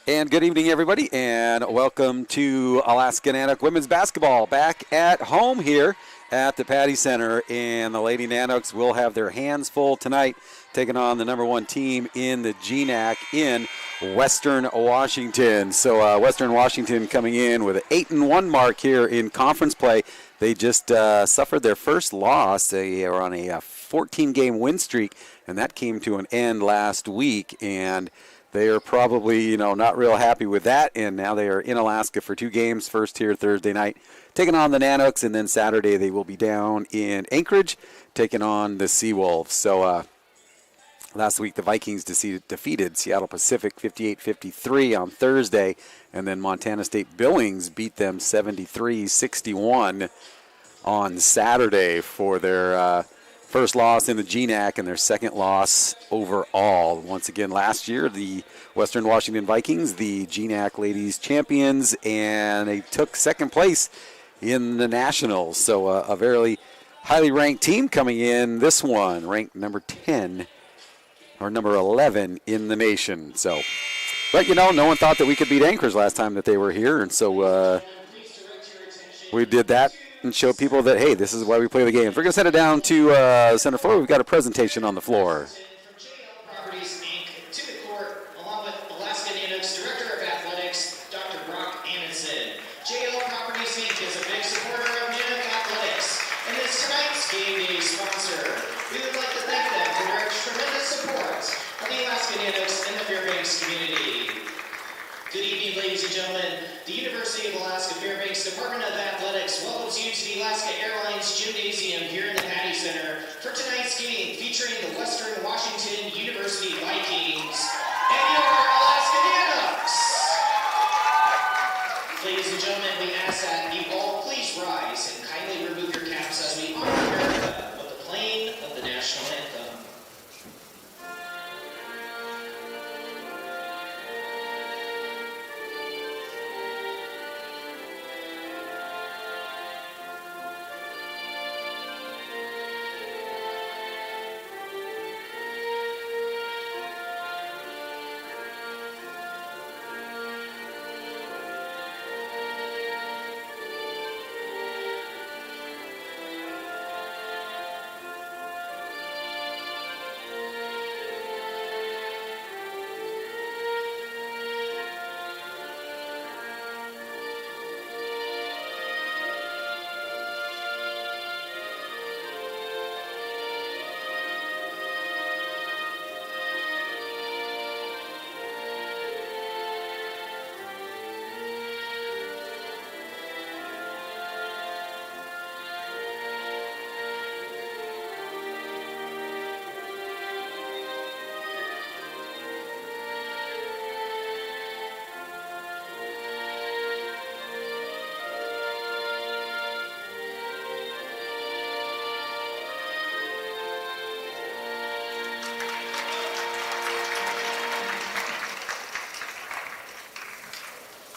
And good evening, everybody, and welcome to Alaska Nanook women's basketball back at home here at the Patty Center. And the Lady Nanooks will have their hands full tonight, taking on the number one team in the GNAC in Western Washington. So Western Washington coming in with an 8-1 mark here in conference play. They just suffered their first loss. They are on a 14-game win streak, and that came to an end last week. And they are probably, not real happy with that, and now they are in Alaska for 2 games. First here Thursday night, taking on the Nanooks, and then Saturday they will be down in Anchorage, taking on the Seawolves. So last week the Vikings defeated Seattle Pacific 58-53 on Thursday, and then Montana State Billings beat them 73-61 on Saturday for their first loss in the GNAC and their second loss overall. Once again, last year, the Western Washington Vikings, the GNAC ladies champions, and they took second place in the Nationals. So a very highly ranked team coming in this one, ranked number 10 or number 11 in the nation. So, but no one thought that we could beat Anchorage last time that they were here, and so we did that and show people that, hey, this is why we play the games. We're going to set it down to the center floor. We've got a presentation on the floor. Properties, Inc. to the court, along with Alaska Nanooks Director of Athletics, Dr. Brock Anderson. JL Properties, Inc. is a big supporter of Nanook Athletics and is tonight's game day sponsor. We would like to thank them for their tremendous support of the Alaska Nanooks and the Fairbanks community. Good evening, ladies and gentlemen. The University of Alaska Fairbanks Department of Athletics welcomes you to the Alaska Airlines Gymnasium here in the Patty Center for tonight's game featuring the Western Washington University Vikings and your Alaska Nanooks. Ladies and gentlemen, we ask that you all please rise and kindly remove your caps as we honor America with the playing of the national anthem.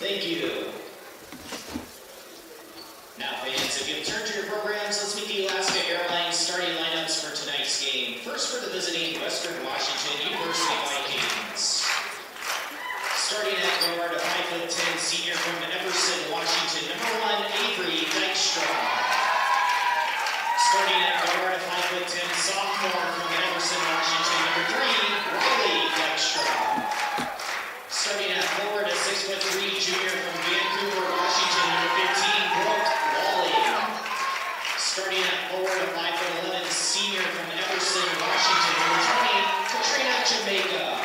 Thank you. Now, fans, if you turn to your programs, let's meet the Alaska Airlines starting lineups for tonight's game. First for the visiting Western Washington University Vikings. Starting at guard, a 5'10" senior from Everson, Washington, number 1, Avery Dykstra. Starting at guard, a 5'10" sophomore from Everson, Washington, number 3, Riley Dykstra. Starting at forward, a 6'3" junior from Vancouver, Washington, number 15, Brooke Wally. Starting at forward, a 5'11" senior from Everson, Washington, number 20, Katrina Jamaica.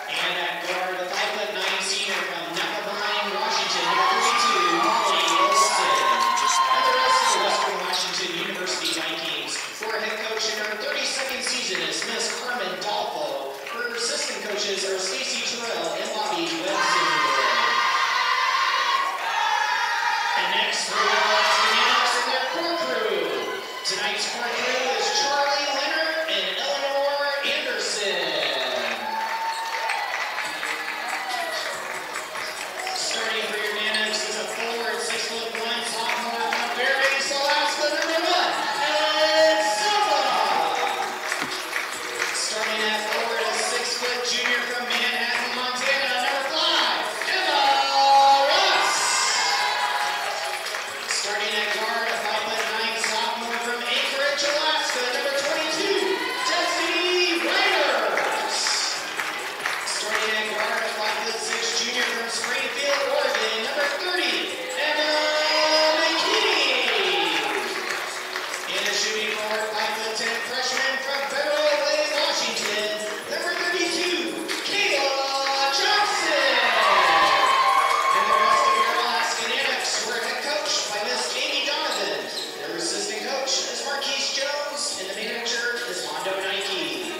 And at guard, a 5'9" senior from Napavine, Washington, number 32, Molly Olson. And the rest of the Western Washington University Vikings, for a head coach in her 32nd season is Miss Carmen Dolfo. Her assistant coaches are Stacy Terrell and Bobby Webster. And next for the Alaska Nanooks and their core crew. Tonight's core crew is Charlie Leonard and Eleanor Anderson. Starting for your Nanooks is a forward 6'1" sophomore from Fairbanks, Alaska, number 1, Ellen Silva. Starting at forward, a 6' junior from Manhattan, Montana, from Springfield, Oregon, number 30, Emma McKinney. And a shooting forward, 5'10" freshman from Federal Way, Washington, number 32, Kayla Johnson. And the rest of your Alaska Nanooks were head coached by Miss Amy Donovan. Their assistant coach is Marquise Jones, and the manager is Mondo Nike.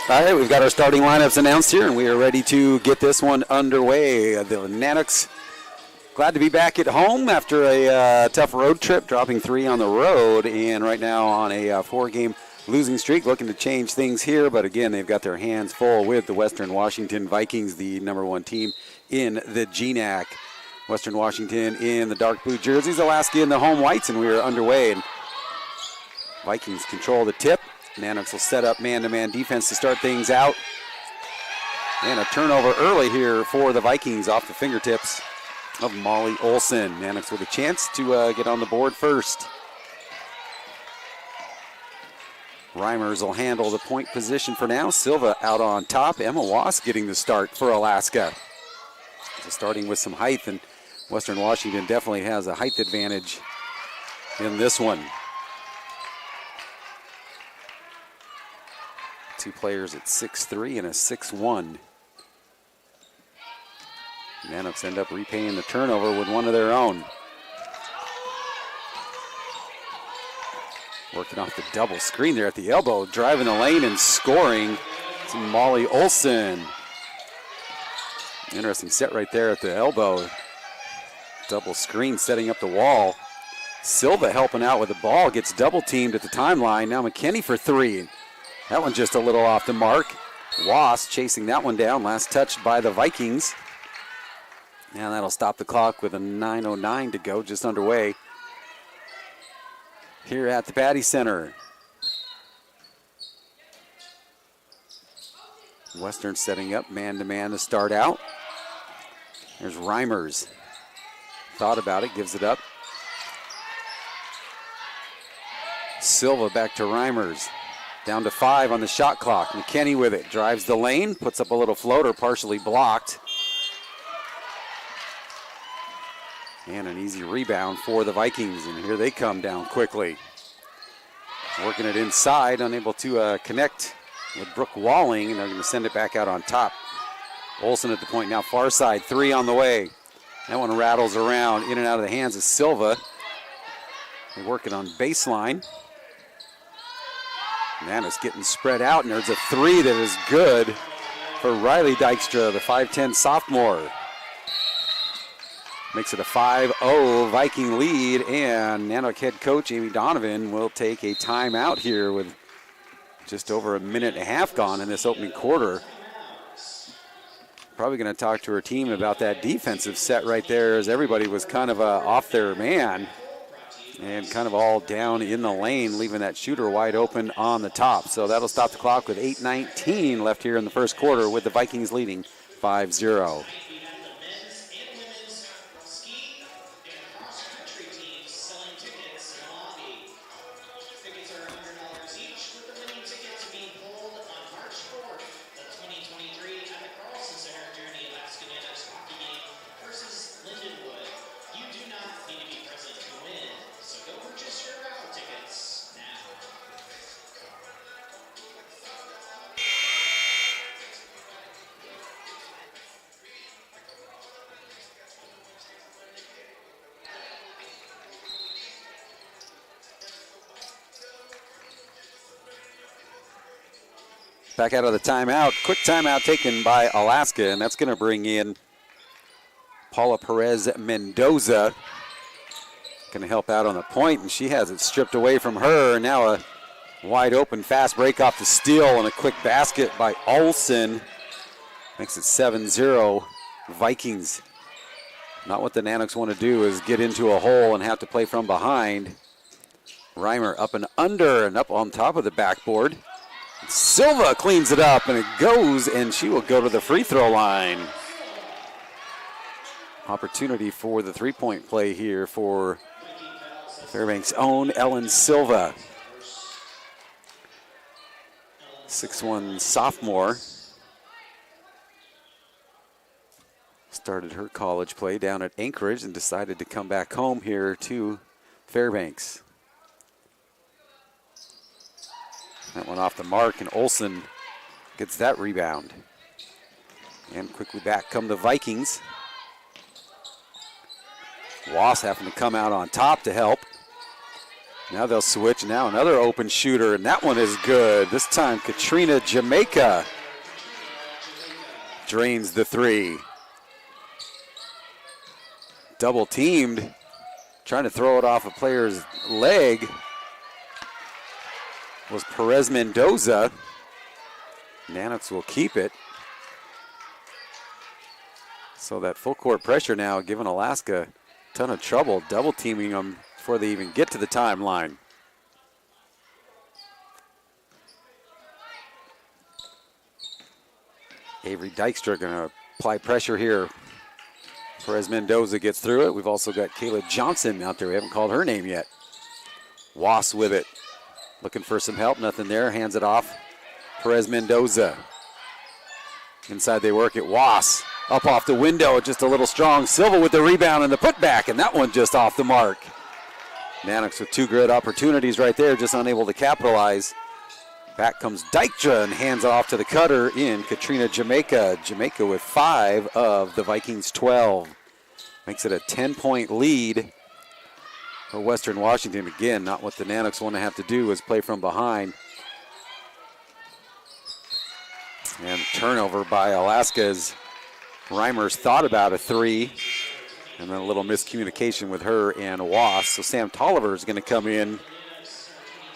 All right, we've got our starting lineups announced here, and we are ready to get this one underway. The Nanooks glad to be back at home after a tough road trip, dropping 3 on the road, and right now on a 4-game losing streak, looking to change things here. But again, they've got their hands full with the Western Washington Vikings, the #1 team in the GNAC. Western Washington in the dark blue jerseys, Alaska in the home whites, and we are underway. And Vikings control the tip. Nanooks will set up man-to-man defense to start things out. And a turnover early here for the Vikings off the fingertips of Molly Olson. Nanooks with a chance to get on the board first. Reimers will handle the point position for now. Silva out on top. Emma Wass getting the start for Alaska. So starting with some height, and Western Washington definitely has a height advantage in this one. 2 players at 6'3" and a 6'1". Nanooks end up repaying the turnover with one of their own. Working off the double screen there at the elbow, driving the lane and scoring. It's Molly Olson. Interesting set right there at the elbow. Double screen setting up the wall. Silva helping out with the ball, gets double teamed at the timeline. Now McKinney for 3. That one just a little off the mark. Wass chasing that one down, last touched by the Vikings. And that'll stop the clock with a 9:09 to go, just underway here at the Patty Center. Western setting up man-to-man to start out. There's Reimers. Thought about it, gives it up. Silva back to Reimers. Down to 5 on the shot clock. McKinney with it. Drives the lane, puts up a little floater, partially blocked. And an easy rebound for the Vikings, and here they come down quickly. Working it inside, unable to connect with Brooke Walling, and they're going to send it back out on top. Olsen at the point now, far side, 3 on the way. That one rattles around, in and out of the hands of Silva. They work it on baseline. Nanooks getting spread out, and there's a 3 that is good for Riley Dykstra, the 5'10 sophomore. Makes it a 5-0 Viking lead, and Nanook head coach Amy Donovan will take a timeout here with just over a minute and a half gone in this opening quarter. Probably going to talk to her team about that defensive set right there, as everybody was kind of off their man and kind of all down in the lane, leaving that shooter wide open on the top. So that'll stop the clock with 8:19 left here in the first quarter, with the Vikings leading 5-0. Back out of the timeout. Quick timeout taken by Alaska, and that's going to bring in Paula Perez Mendoza. Going to help out on the point, and she has it stripped away from her. Now a wide open fast break off the steal, and a quick basket by Olsen. Makes it 7-0 Vikings. Not what the Nanooks want to do is get into a hole and have to play from behind. Reimer up and under and up on top of the backboard. Silva cleans it up, and it goes, and she will go to the free throw line. Opportunity for the three-point play here for Fairbanks' own Ellen Silva. 6'1" sophomore. Started her college play down at Anchorage and decided to come back home here to Fairbanks. That one off the mark, and Olsen gets that rebound. And quickly back come the Vikings. Wass having to come out on top to help. Now they'll switch. Now another open shooter, and that one is good. This time Katrina Jamaica drains the three. Double teamed, trying to throw it off a player's leg was Perez Mendoza. Nanooks will keep it. So that full court pressure now giving Alaska a ton of trouble, double teaming them before they even get to the timeline. Avery Dykstra going to apply pressure here. Perez Mendoza gets through it. We've also got Kayla Johnson out there. We haven't called her name yet. Wass with it. Looking for some help. Nothing there. Hands it off. Perez Mendoza. Inside they work it. Wass up off the window. Just a little strong. Silva with the rebound and the putback. And that one just off the mark. Nanooks with two good opportunities right there. Just unable to capitalize. Back comes Dykstra and hands it off to the cutter in Katrina Jamaica. Jamaica with 5 of the Vikings' 12. Makes it a 10-point lead for Western Washington. Again, not what the Nanooks want to have to do is play from behind. And turnover by Alaska's Reimers thought about a three. And then a little miscommunication with her and Wass. So Sam Tolliver is going to come in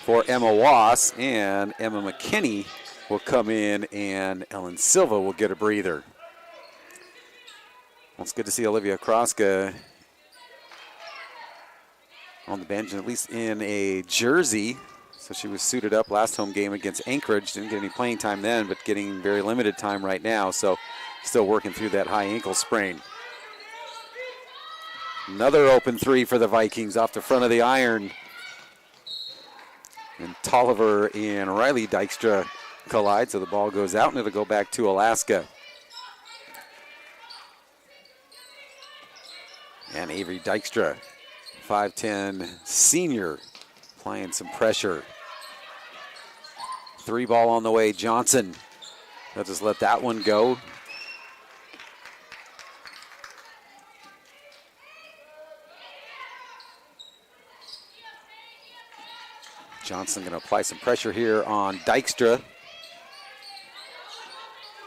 for Emma Wass, and Emma McKinney will come in, and Ellen Silva will get a breather. Well, it's good to see Olivia Kroska on the bench, and at least in a jersey. So she was suited up last home game against Anchorage. Didn't get any playing time then, but getting very limited time right now. So still working through that high ankle sprain. Another open three for the Vikings off the front of the iron. And Tolliver and Riley Dykstra collide, so the ball goes out, and it'll go back to Alaska. And Avery Dykstra, 5'10" senior, applying some pressure. Three ball on the way, Johnson. They'll just let that one go. Johnson going to apply some pressure here on Dykstra.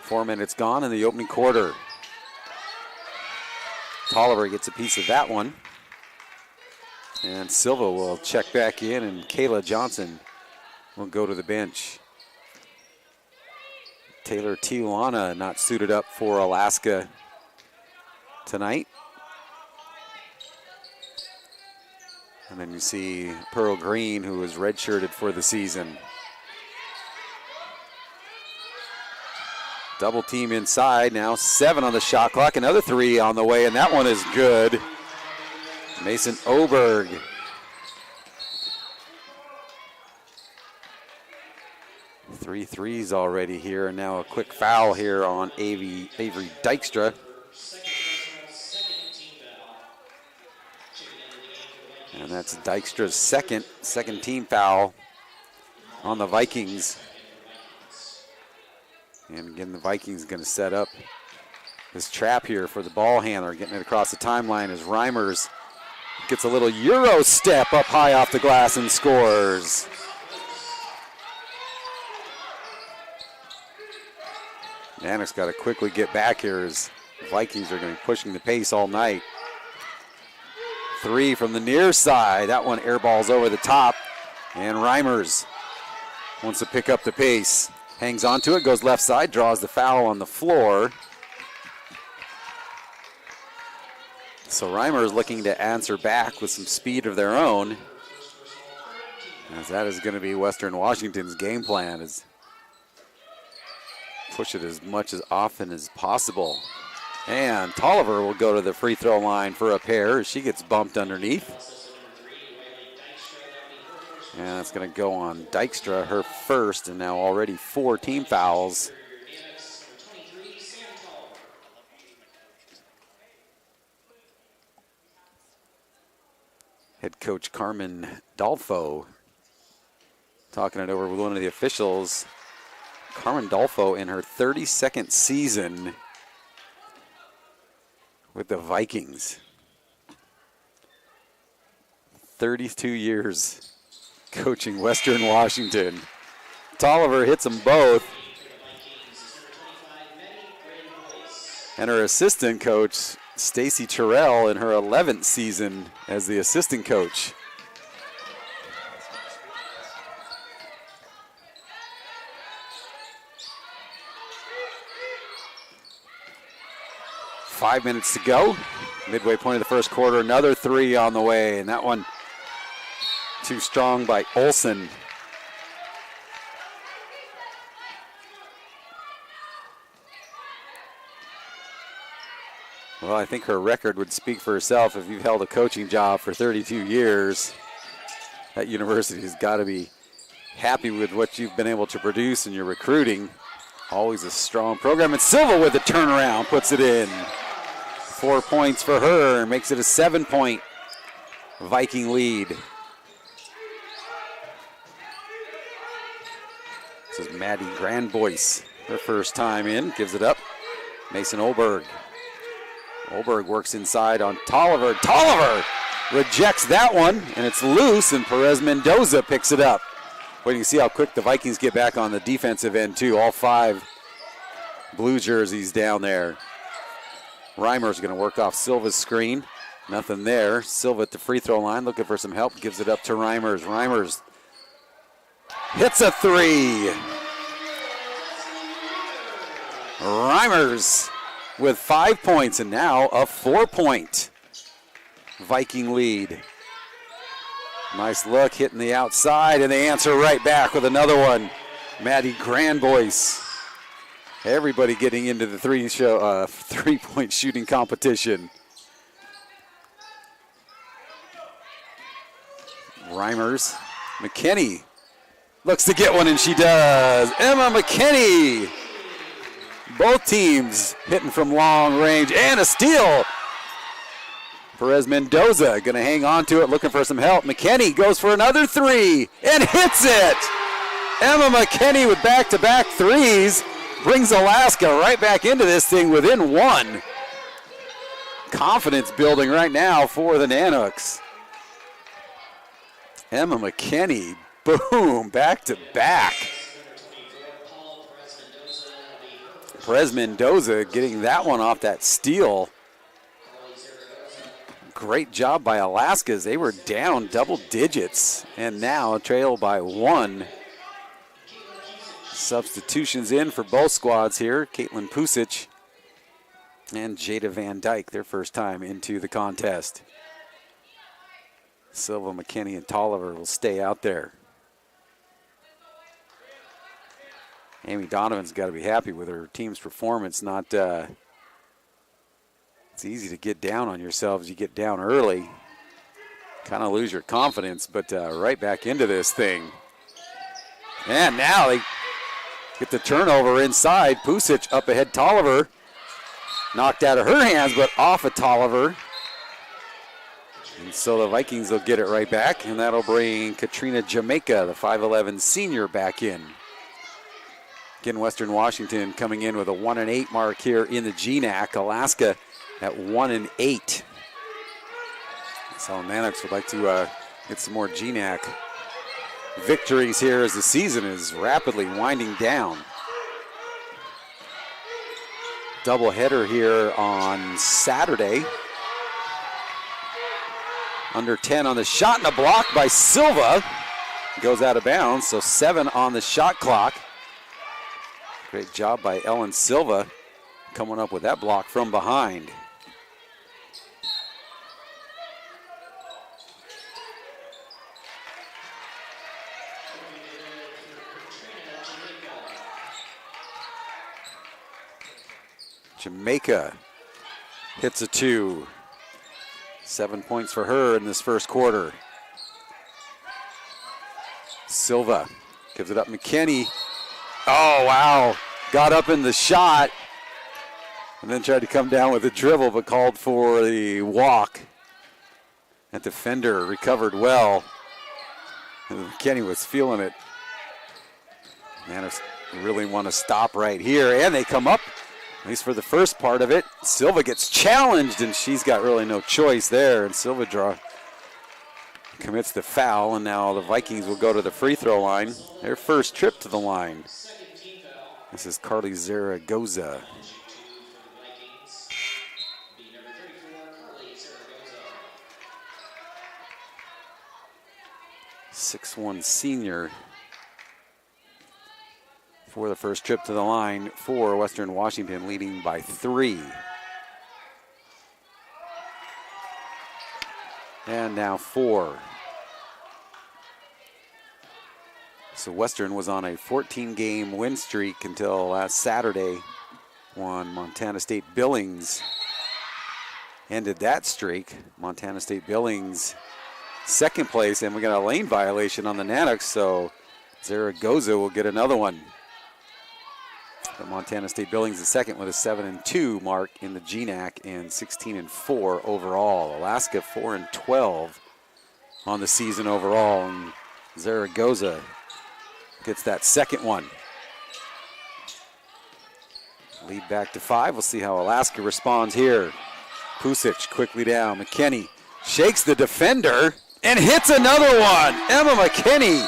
4 minutes gone in the opening quarter. Tolliver gets a piece of that one. And Silva will check back in, and Kayla Johnson will go to the bench. Taylor Tijuana not suited up for Alaska tonight. And then you see Pearl Green, who was redshirted for the season. Double team inside, now 7 on the shot clock. Another three on the way, and that one is good. Mason Oberg. Three threes already here, and now a quick foul here on Avery Dykstra. And that's Dykstra's second team foul on the Vikings. And again, the Vikings going to set up this trap here for the ball handler, getting it across the timeline as Reimers gets a little Euro step up high off the glass and scores. Nanooks got to quickly get back here as the Vikings are going to be pushing the pace all night. Three from the near side. That one airballs over the top. And Reimers wants to pick up the pace. Hangs onto it, goes left side, draws the foul on the floor. So Reimers looking to answer back with some speed of their own. As that is going to be Western Washington's game plan, is push it as much as often as possible. And Tolliver will go to the free throw line for a pair as she gets bumped underneath. And that's going to go on Dykstra, her first, and now already 4 team fouls. Head coach Carmen Dolfo talking it over with one of the officials. Carmen Dolfo in her 32nd season with the Vikings. 32 years coaching Western Washington. Tolliver hits them both. And her assistant coach, Stacy Terrell, in her 11th season as the assistant coach. Five minutes to go. Midway point of the first quarter, another 3 on the way, and that one too strong by Olsen. Well, I think her record would speak for herself. If you've held a coaching job for 32 years, that university has got to be happy with what you've been able to produce in your recruiting. Always a strong program. And Silva with the turnaround puts it in. 4 points for her, makes it a 7-point Viking lead. This is Maddie Grandboyce, her first time in, gives it up. Mason Olberg. Olberg works inside on Tolliver. Tolliver rejects that one, and it's loose, and Perez Mendoza picks it up. Waiting to see how quick the Vikings get back on the defensive end, too. All 5 blue jerseys down there. Reimer's going to work off Silva's screen. Nothing there. Silva at the free throw line, looking for some help. Gives it up to Reimers. Reimers hits a 3. Reimers with 5 points, and now a 4-point Viking lead. Nice look, hitting the outside, and they answer right back with another one. Maddie Grandboyce. Everybody getting into the 3-point shooting competition. Reimers. McKinney looks to get one, and she does. Emma McKinney. Both teams hitting from long range, and a steal. Perez Mendoza going to hang on to it, looking for some help. McKinney goes for another 3 and hits it. Emma McKinney with back-to-back 3s brings Alaska right back into this thing within 1. Confidence building right now for the Nanooks. Emma McKinney, boom, back-to-back. Perez Mendoza getting that one off that steal. Great job by Alaska as they were down double digits and now trail by 1. Substitutions in for both squads here. Caitlin Pusic and Jada Van Dyke, their first time into the contest. Silva, McKinney, and Tolliver will stay out there. Amy Donovan's got to be happy with her team's performance. It's easy to get down on yourselves. You get down early, kind of lose your confidence, but right back into this thing. And now they get the turnover inside. Pusic up ahead. Tolliver knocked out of her hands, but off of Tolliver. And so the Vikings will get it right back, and that'll bring Katrina Jamaica, the 5'11 senior, back in. Again, Western Washington coming in with a 1-8 mark here in the GNAC. Alaska at 1-8. So Nanooks would like to get some more GNAC victories here as the season is rapidly winding down. Doubleheader here on Saturday. Under 10 on the shot, and a block by Silva. Goes out of bounds, so 7 on the shot clock. Great job by Ellen Silva coming up with that block from behind. Jamaica hits a 2. 7 points for her in this first quarter. Silva gives it up. McKinney. Oh, wow. Got up in the shot and then tried to come down with a dribble, but called for the walk. That defender recovered well. And McKinney was feeling it. Nanooks really want to stop right here, and they come up, at least for the first part of it. Silva gets challenged, and she's got really no choice there, and Silva commits the foul, and now the Vikings will go to the free throw line. Their first trip to the line. This is Carly Zaragoza. 6'1" senior for the first trip to the line for Western Washington, leading by 3. And now 4. So Western was on a 14-game win streak until last Saturday when Montana State Billings ended that streak. Montana State Billings second place, and we got a lane violation on the Nanooks, so Zaragoza will get another one. But Montana State Billings is second with a 7-2 mark in the GNAC and 16-4 overall. Alaska 4-12 on the season overall, and Zaragoza gets that second one. Lead back to 5. We'll see how Alaska responds here. Pusic quickly down. McKinney shakes the defender and hits another one. Emma McKinney,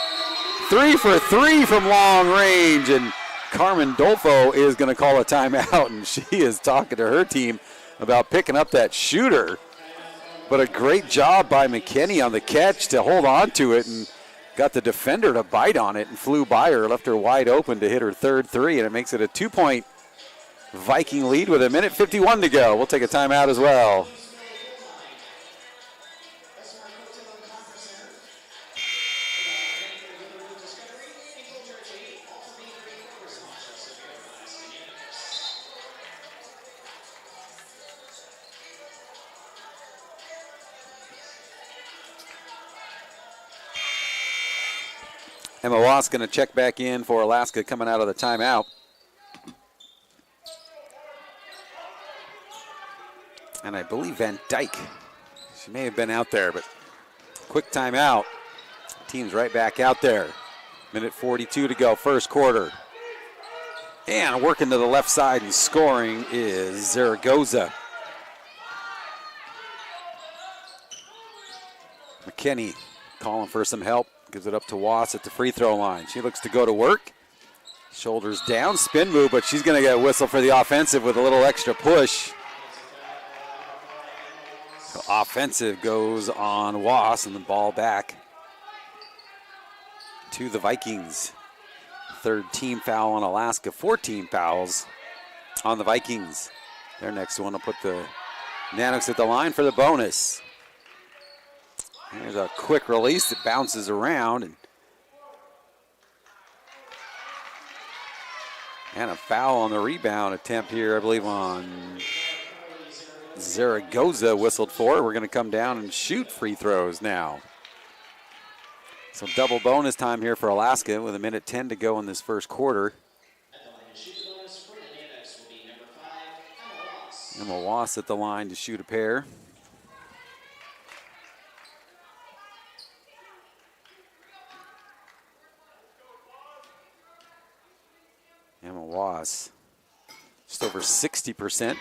3 for 3 from long range, and Carmen Dolfo is going to call a timeout, and she is talking to her team about picking up that shooter. But a great job by McKinney on the catch to hold on to it and got the defender to bite on it and flew by her, left her wide open to hit her third 3, and it makes it a 2-point Viking lead with 1:51 to go. We'll take a timeout as well. Emma Wass going to check back in for Alaska coming out of the timeout. And I believe Van Dyke, she may have been out there, but quick timeout. Team's right back out there. 1:42 to go, first quarter. And working to the left side and scoring is Zaragoza. McKinney calling for some help. Gives it up to Wass at the free throw line. She looks to go to work. Shoulders down, spin move, but she's going to get a whistle for the offensive with a little extra push. So offensive goes on Wass, and the ball back to the Vikings. Third team foul on Alaska, 14 fouls on the Vikings. Their next one will put the Nanooks at the line for the bonus. There's a quick release that bounces around. And a foul on the rebound attempt here, I believe, on Zaragoza whistled for. We're going to come down and shoot free throws now. So double bonus time here for Alaska with 1:10 to go in this first quarter. Emma Wass at the line to shoot a pair. Emma Wass, just over 60%.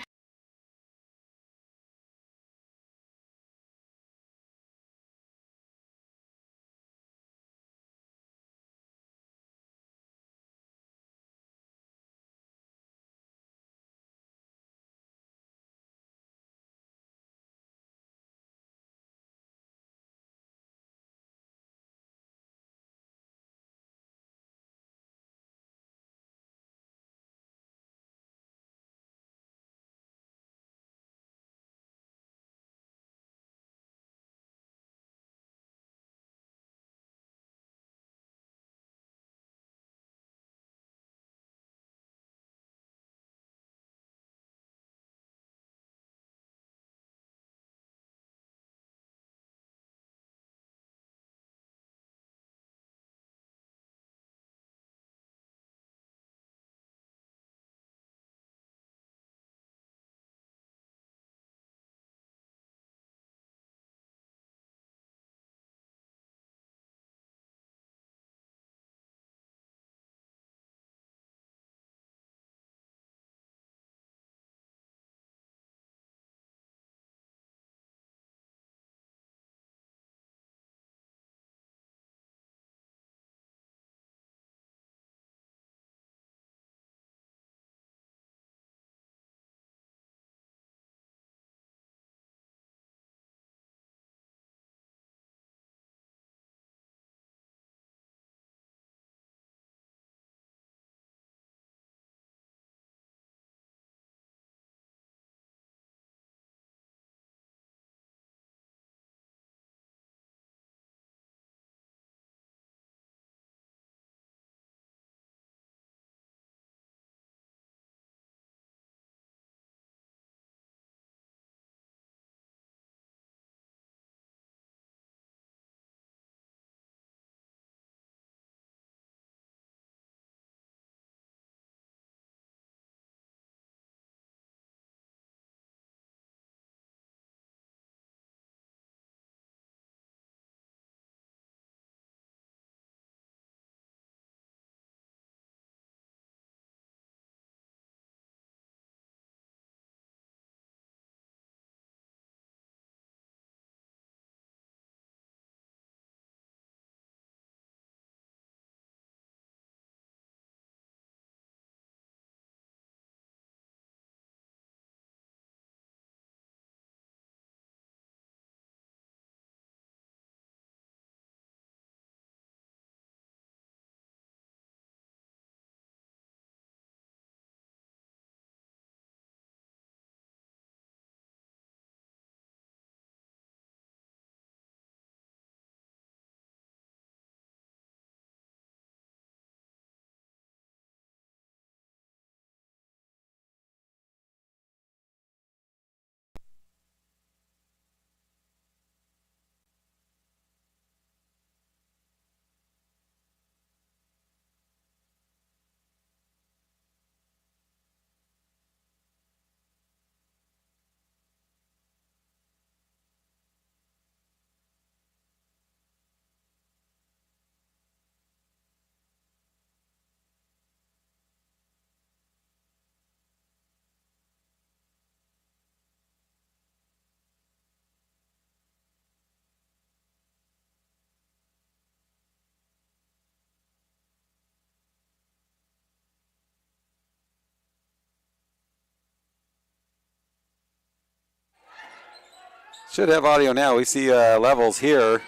Should have audio now. We see levels here.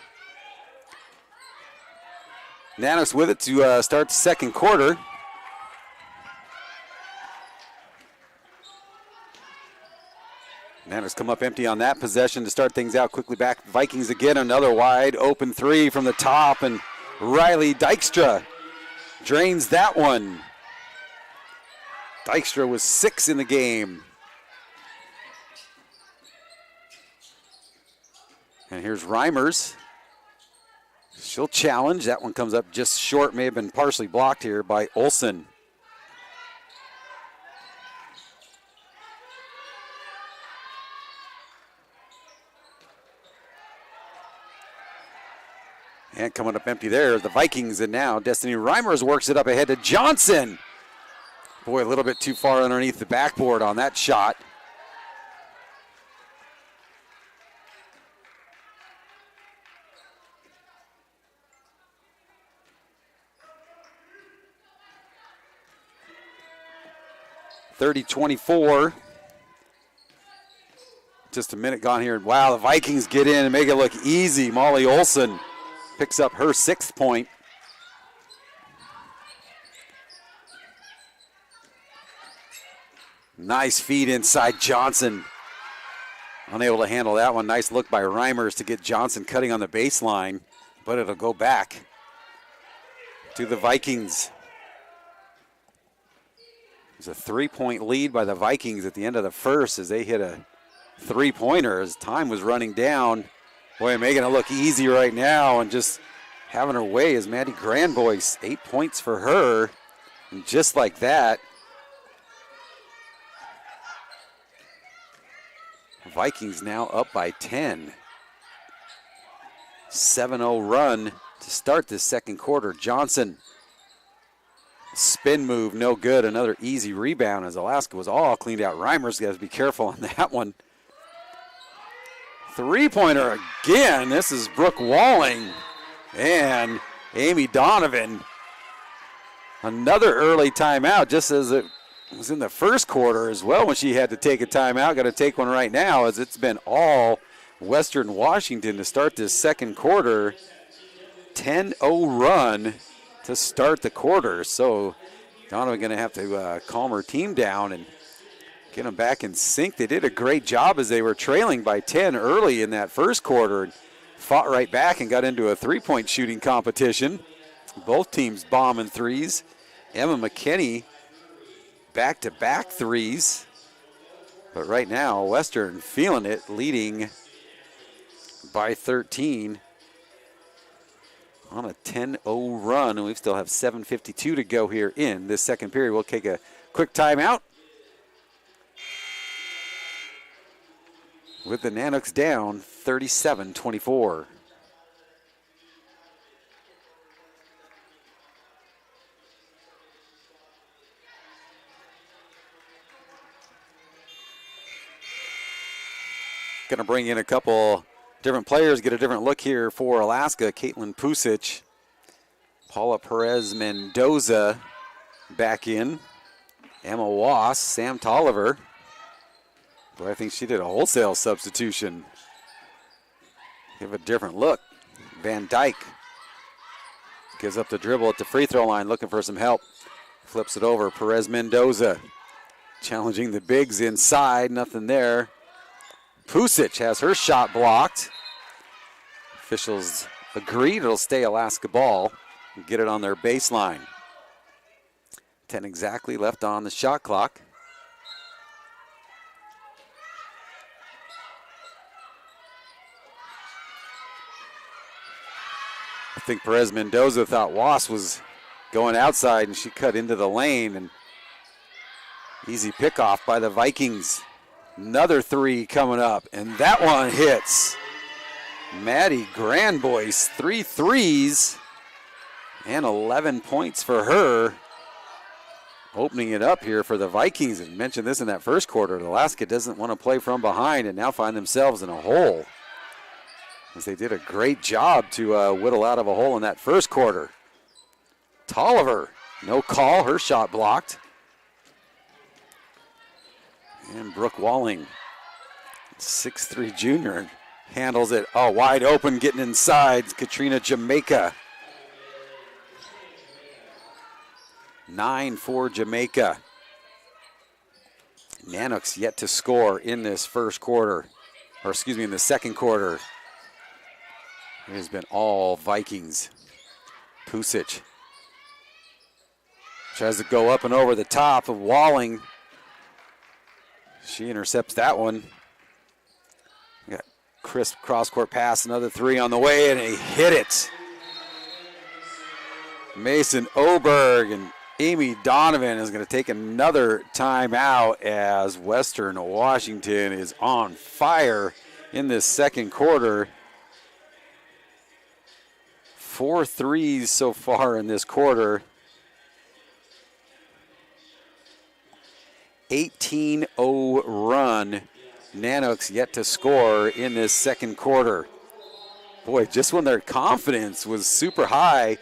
Nanooks with it to start the second quarter. Nanooks come up empty on that possession to start things out quickly back. Vikings again, another wide open three from the top, and Riley Dykstra drains that one. Dykstra was 6 in the game. And here's Reimers. She'll challenge. That one comes up just short, may have been partially blocked here by Olsen. And coming up empty there, the Vikings, and now Destiny Reimers works it up ahead to Johnson. Boy, a little bit too far underneath the backboard on that shot. (30-24). Just a minute gone here. Wow, the Vikings get in and make it look easy. Molly Olsen picks up her 6th point. Nice feed inside Johnson. Unable to handle that one. Nice look by Reimers to get Johnson cutting on the baseline, but it'll go back to the Vikings. There's a 3-point lead by the Vikings at the end of the first as they hit a 3-pointer as time was running down. Boy, making it look easy right now and just having her way is Maddie Grandboyce. 8 points for her. And just like that, Vikings now up by 10. 7-0 run to start this second quarter. Johnson, spin move, no good. Another easy rebound as Alaska was all cleaned out. Reimers got to be careful on that one. 3-pointer again. This is Brooke Walling and Amy Donovan. Another early timeout, just as it was in the first quarter as well when she had to take a timeout. Got to take one right now as it's been all Western Washington to start this second quarter. 10-0 run to start the quarter. So Donovan going to have to calm her team down and get them back in sync. They did a great job as they were trailing by 10 early in that first quarter and fought right back and got into a 3-point shooting competition. Both teams bombing threes. Emma McKinney back-to-back threes. But right now, Western feeling it, leading by 13 on a 10-0 run. And we still have 7:52 to go here in this second period. We'll take a quick timeout. With the Nanooks down 37-24. Going to bring in a couple different players, get a different look here for Alaska. Caitlin Pusic, Paula Perez Mendoza back in, Emma Wass, Sam Tolliver. But I think she did a wholesale substitution. Give a different look. Van Dyke gives up the dribble at the free throw line, looking for some help. Flips it over. Perez Mendoza challenging the bigs inside. Nothing there. Pusic has her shot blocked. Officials agreed it'll stay Alaska ball and get it on their baseline. 10 exactly left on the shot clock. I think Perez Mendoza thought Wass was going outside and she cut into the lane, and easy pickoff by the Vikings. Another three coming up, and that one hits. Maddie Grandboyce, 3 threes and 11 points for her. Opening it up here for the Vikings, and mentioned this in that first quarter. Alaska doesn't want to play from behind and now find themselves in a hole, as they did a great job to whittle out of a hole in that first quarter. Tolliver, no call, her shot blocked. And Brooke Walling, 6'3" junior, handles it. Oh, wide open, getting inside. Katrina Jamaica. 9 for Jamaica. Nanooks yet to score in this first quarter, or excuse me, in the second quarter. It has been all Vikings. Pusic tries to go up and over the top of Walling. She intercepts that one. Got crisp cross-court pass, another three on the way, and he hit it. Mason Oberg and Amy Donovan is going to take another timeout as Western Washington is on fire in this second quarter. 4 threes so far in this quarter. 18-0 run. Nanooks yet to score in this second quarter. Boy, just when their confidence was super high,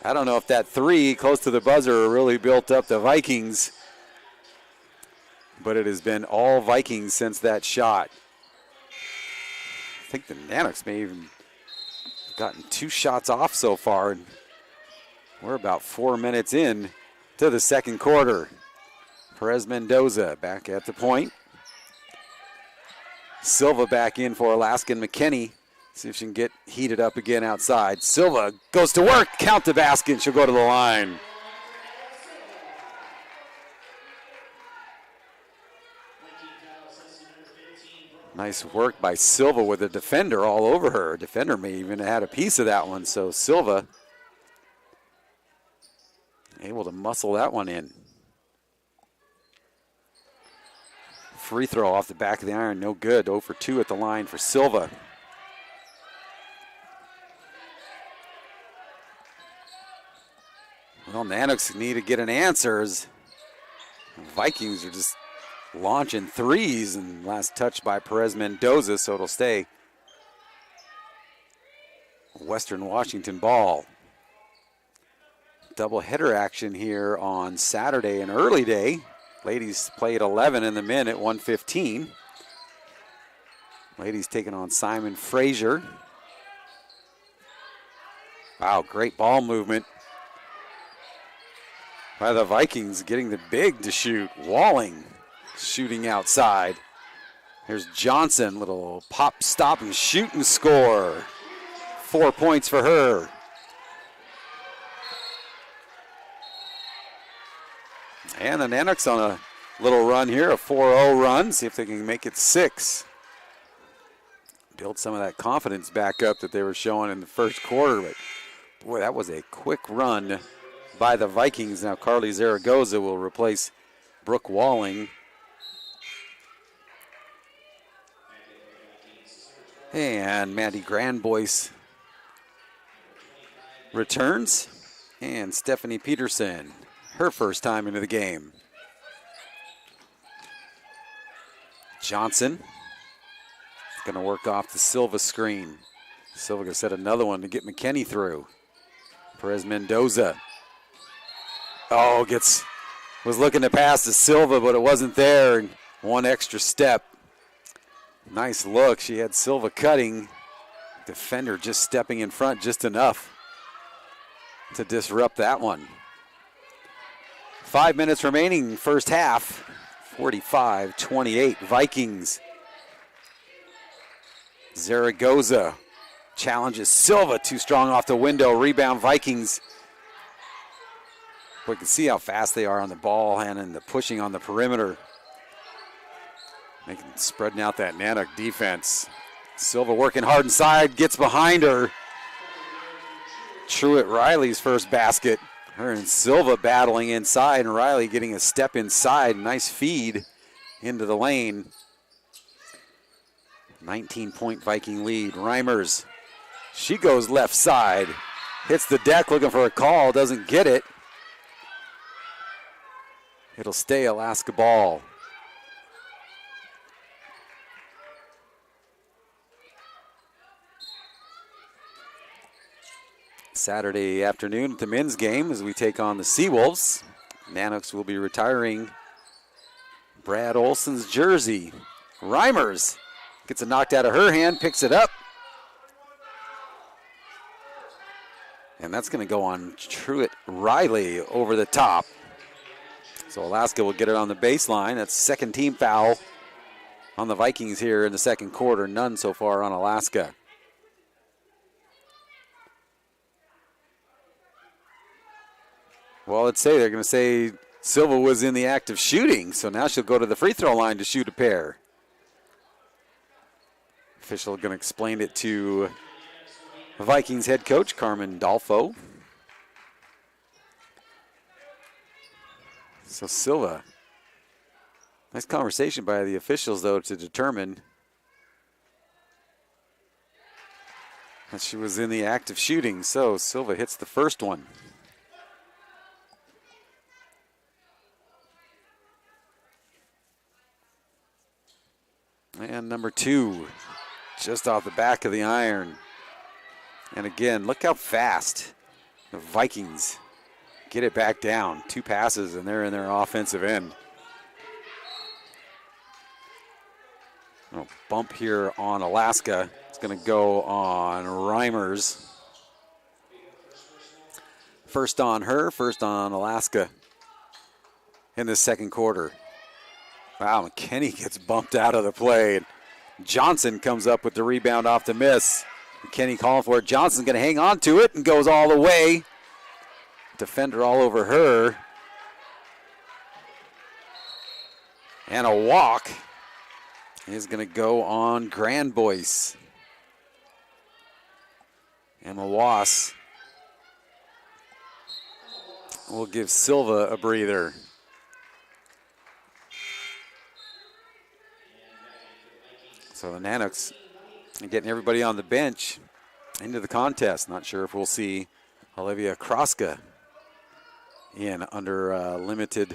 I don't know if that three close to the buzzer really built up the Vikings, but it has been all Vikings since that shot. I think the Nanooks may even have gotten 2 shots off so far, and we're about 4 minutes in to the second quarter. Perez Mendoza back at the point. Silva back in for Alaska McKinney. See if she can get heated up again outside. Silva goes to work, count the basket, and she'll go to the line. Nice work by Silva with a defender all over her. Defender may even have had a piece of that one, so Silva able to muscle that one in. Free throw off the back of the iron, no good. 0 for 2 at the line for Silva. Well, Nanooks need to get an answer as the Vikings are just launching threes, and last touch by Perez Mendoza, so it'll stay Western Washington ball. Double-header action here on Saturday, an early day. Ladies play at 11 and the men at 1:15. Ladies taking on Simon Frazier. Wow, great ball movement by the Vikings, getting the big to shoot. Walling shooting outside. Here's Johnson, little pop, stop, and shoot and score. 4 points for her. And the Nanooks on a little run here, a 4-0 run. See if they can make it 6. Build some of that confidence back up that they were showing in the first quarter. But boy, that was a quick run by the Vikings. Now Carly Zaragoza will replace Brooke Walling. And Mandy Grandboyce returns. And Stephanie Peterson, her first time into the game. Johnson going to work off the Silva screen. Silva going to set another one to get McKinney through. Perez Mendoza. Oh, was looking to pass to Silva, but it wasn't there. And one extra step. Nice look. She had Silva cutting. Defender just stepping in front just enough to disrupt that one. 5 minutes remaining, first half. 45-28 Vikings. Zaragoza challenges Silva, too strong off the window. Rebound Vikings. We can see how fast they are on the ball and the pushing on the perimeter. Spreading out that Nanook defense. Silva working hard inside, gets behind her. Truett Riley's first basket. Her and Silva battling inside, and Riley getting a step inside. Nice feed into the lane. 19-point Viking lead. Reimers, she goes left side. Hits the deck looking for a call, doesn't get it. It'll stay Alaska ball. Saturday afternoon at the men's game as we take on the Seawolves. Nanooks will be retiring Brad Olson's jersey. Reimers Gets it knocked out of her hand, picks it up. And that's going to go on Truett Riley over the top. So Alaska will get it on the baseline. That's second team foul on the Vikings here in the second quarter. None so far on Alaska. Well, they're going to say Silva was in the act of shooting, so now she'll go to the free throw line to shoot a pair. Official going to explain it to Vikings head coach Carmen Dalfo. So Silva, nice conversation by the officials, though, to determine that she was in the act of shooting. So Silva hits the first one. And number two, just off the back of the iron. And again, look how fast the Vikings get it back down. 2 passes, and they're in their offensive end. A bump here on Alaska. It's going to go on Reimers. First on her, first on Alaska in the second quarter. Wow, McKinney gets bumped out of the play. Johnson comes up with the rebound off the miss. McKinney calling for it. Johnson's going to hang on to it and goes all the way. Defender all over her. And a walk is going to go on Grandboyce. Emma Wass will give Silva a breather. So the Nanooks are getting everybody on the bench into the contest. Not sure if we'll see Olivia Kroska in under limited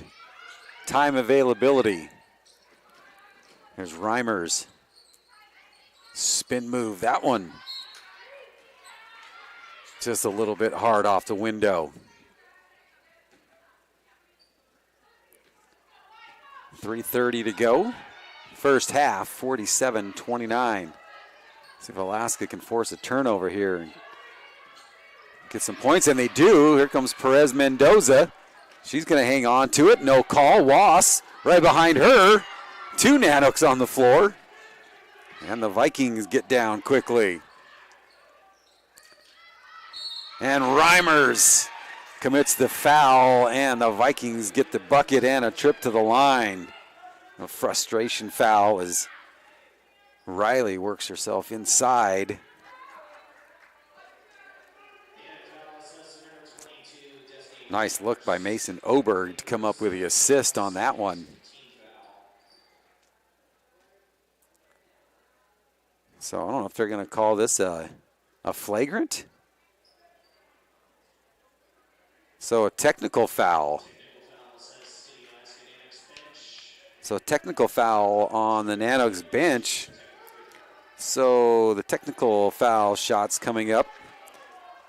time availability. There's Reimers. Spin move. That one just a little bit hard off the window. 3:30 to go. First half, 47-29. See if Alaska can force a turnover here and get some points, and they do. Here comes Perez Mendoza. She's going to hang on to it. No call. Wass right behind her. 2 Nanooks on the floor. And the Vikings get down quickly. And Reimers commits the foul, and the Vikings get the bucket and a trip to the line. A frustration foul as Riley works herself inside. Nice look by Mason Oberg to come up with the assist on that one. So I don't know if they're going to call this a flagrant. So a technical foul. So technical foul on the Nanooks bench. So the technical foul shots coming up.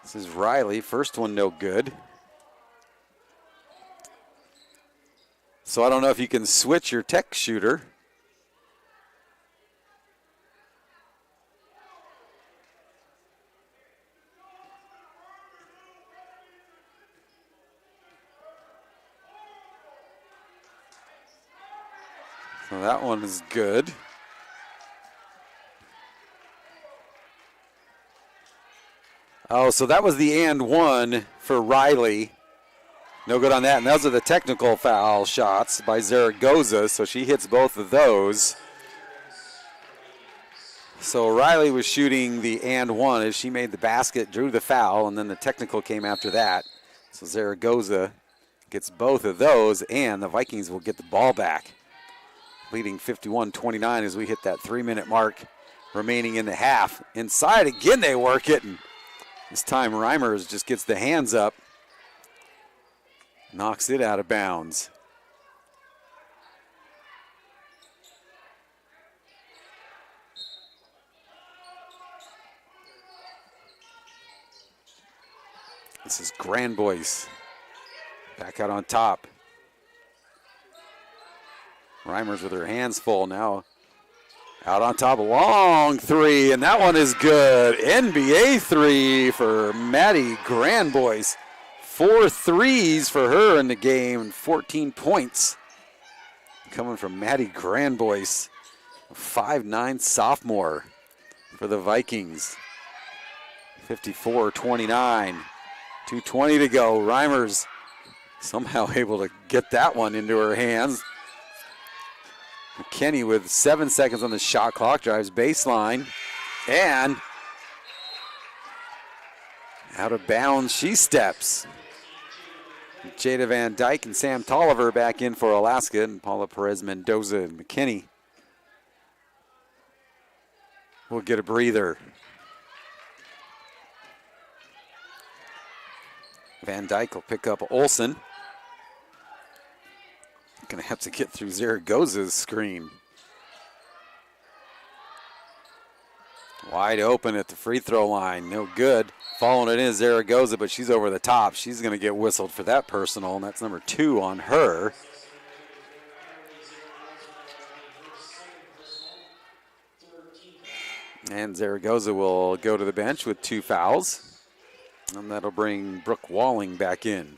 This is Riley. First one no good. So I don't know if you can switch your tech shooter. So that one is good. Oh, so that was the and one for Riley. No good on that. And those are the technical foul shots by Zaragoza, so she hits both of those. So Riley was shooting the and one as she made the basket, drew the foul, and then the technical came after that. So Zaragoza gets both of those, and the Vikings will get the ball back, leading 51-29 as we hit that 3-minute mark remaining in the half. Inside again, they work it, and this time Reimers just gets the hands up, knocks it out of bounds. This is Grandboyce back out on top. Reimers with her hands full now. Out on top, long three, and that one is good. NBA three for Maddie Grandboyce. 4 threes for her in the game, and 14 points coming from Maddie Grandboyce, a 5'9" sophomore for the Vikings. 54-29, 2:20 to go. Reimers somehow able to get that one into her hands. McKinney with 7 seconds on the shot clock, drives baseline, and out of bounds she steps. Jada Van Dyke and Sam Tolliver back in for Alaska, and Paula Perez Mendoza and McKinney will get a breather. Van Dyke will pick up Olsen. Gonna have to get through Zaragoza's screen. Wide open at the free throw line, no good. Following it in is Zaragoza, but she's over the top. She's gonna get whistled for that personal, and that's number 2 on her. And Zaragoza will go to the bench with 2 fouls. And that'll bring Brooke Walling back in.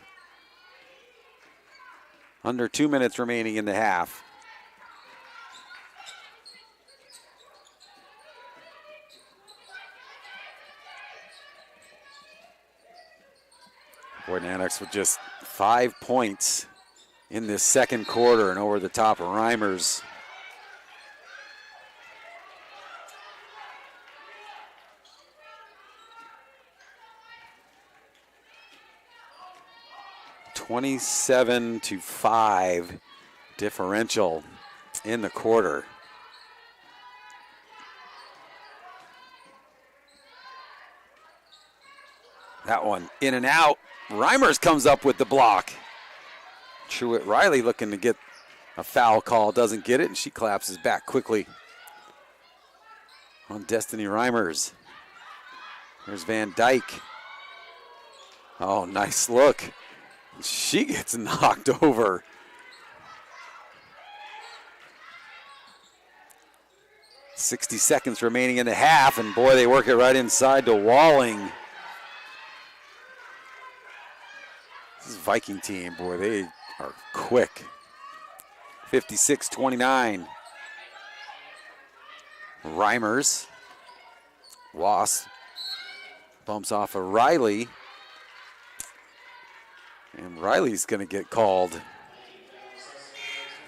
Under 2 minutes remaining in the half. Boy, Nanooks with just 5 points in this second quarter, and over the top of Reimers. (27-5) differential in the quarter. That one in and out. Reimers comes up with the block. Truett Riley looking to get a foul call, doesn't get it, and she collapses back quickly on Destiny Reimers. There's Van Dyke. Oh, nice look. She gets knocked over. .60 seconds remaining in the half, and boy, they work it right inside to Walling. This Viking team, boy, they are quick. 56-29. Reimers. Wass bumps off of Riley. And Riley's going to get called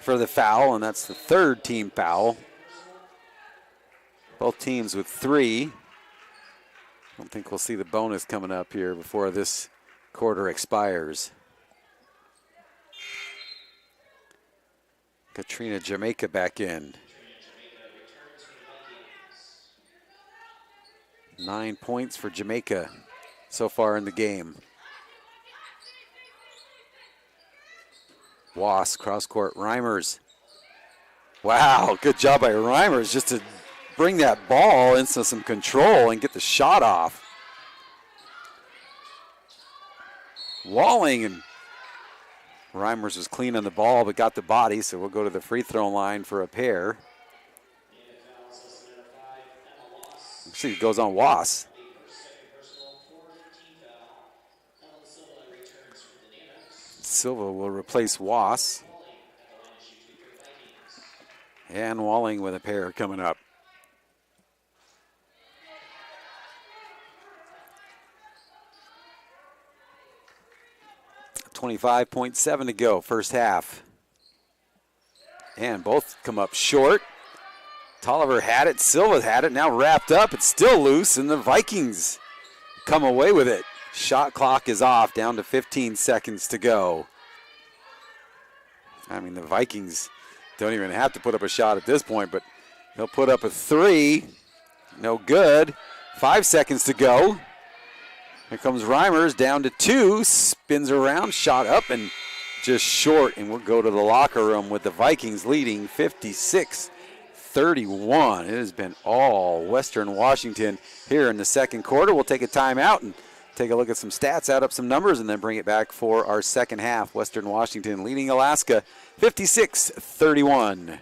for the foul, and that's the 3rd team foul. Both teams with 3. I don't think we'll see the bonus coming up here before this quarter expires. Katrina Jamaica back in. 9 points for Jamaica so far in the game. Wass, cross-court, Reimers. Wow, good job by Reimers just to bring that ball into some control and get the shot off. Walling, and Reimers was clean on the ball but got the body, so we'll go to the free throw line for a pair. See, it goes on Wass. Silva will replace Wass. And Walling with a pair coming up. .7 to go, first half. And both come up short. Tolliver had it, Silva had it, now wrapped up. It's still loose, and the Vikings come away with it. Shot clock is off, down to 15 seconds to go. I mean, the Vikings don't even have to put up a shot at this point, but they'll put up a 3. No good. 5 seconds to go. Here comes Reimers, down to 2, spins around, shot up, and just short, and we'll go to the locker room with the Vikings leading 56-31. It has been all Western Washington here in the second quarter. We'll take a timeout and take a look at some stats, add up some numbers, and then bring it back for our second half. Western Washington leading Alaska 56-31.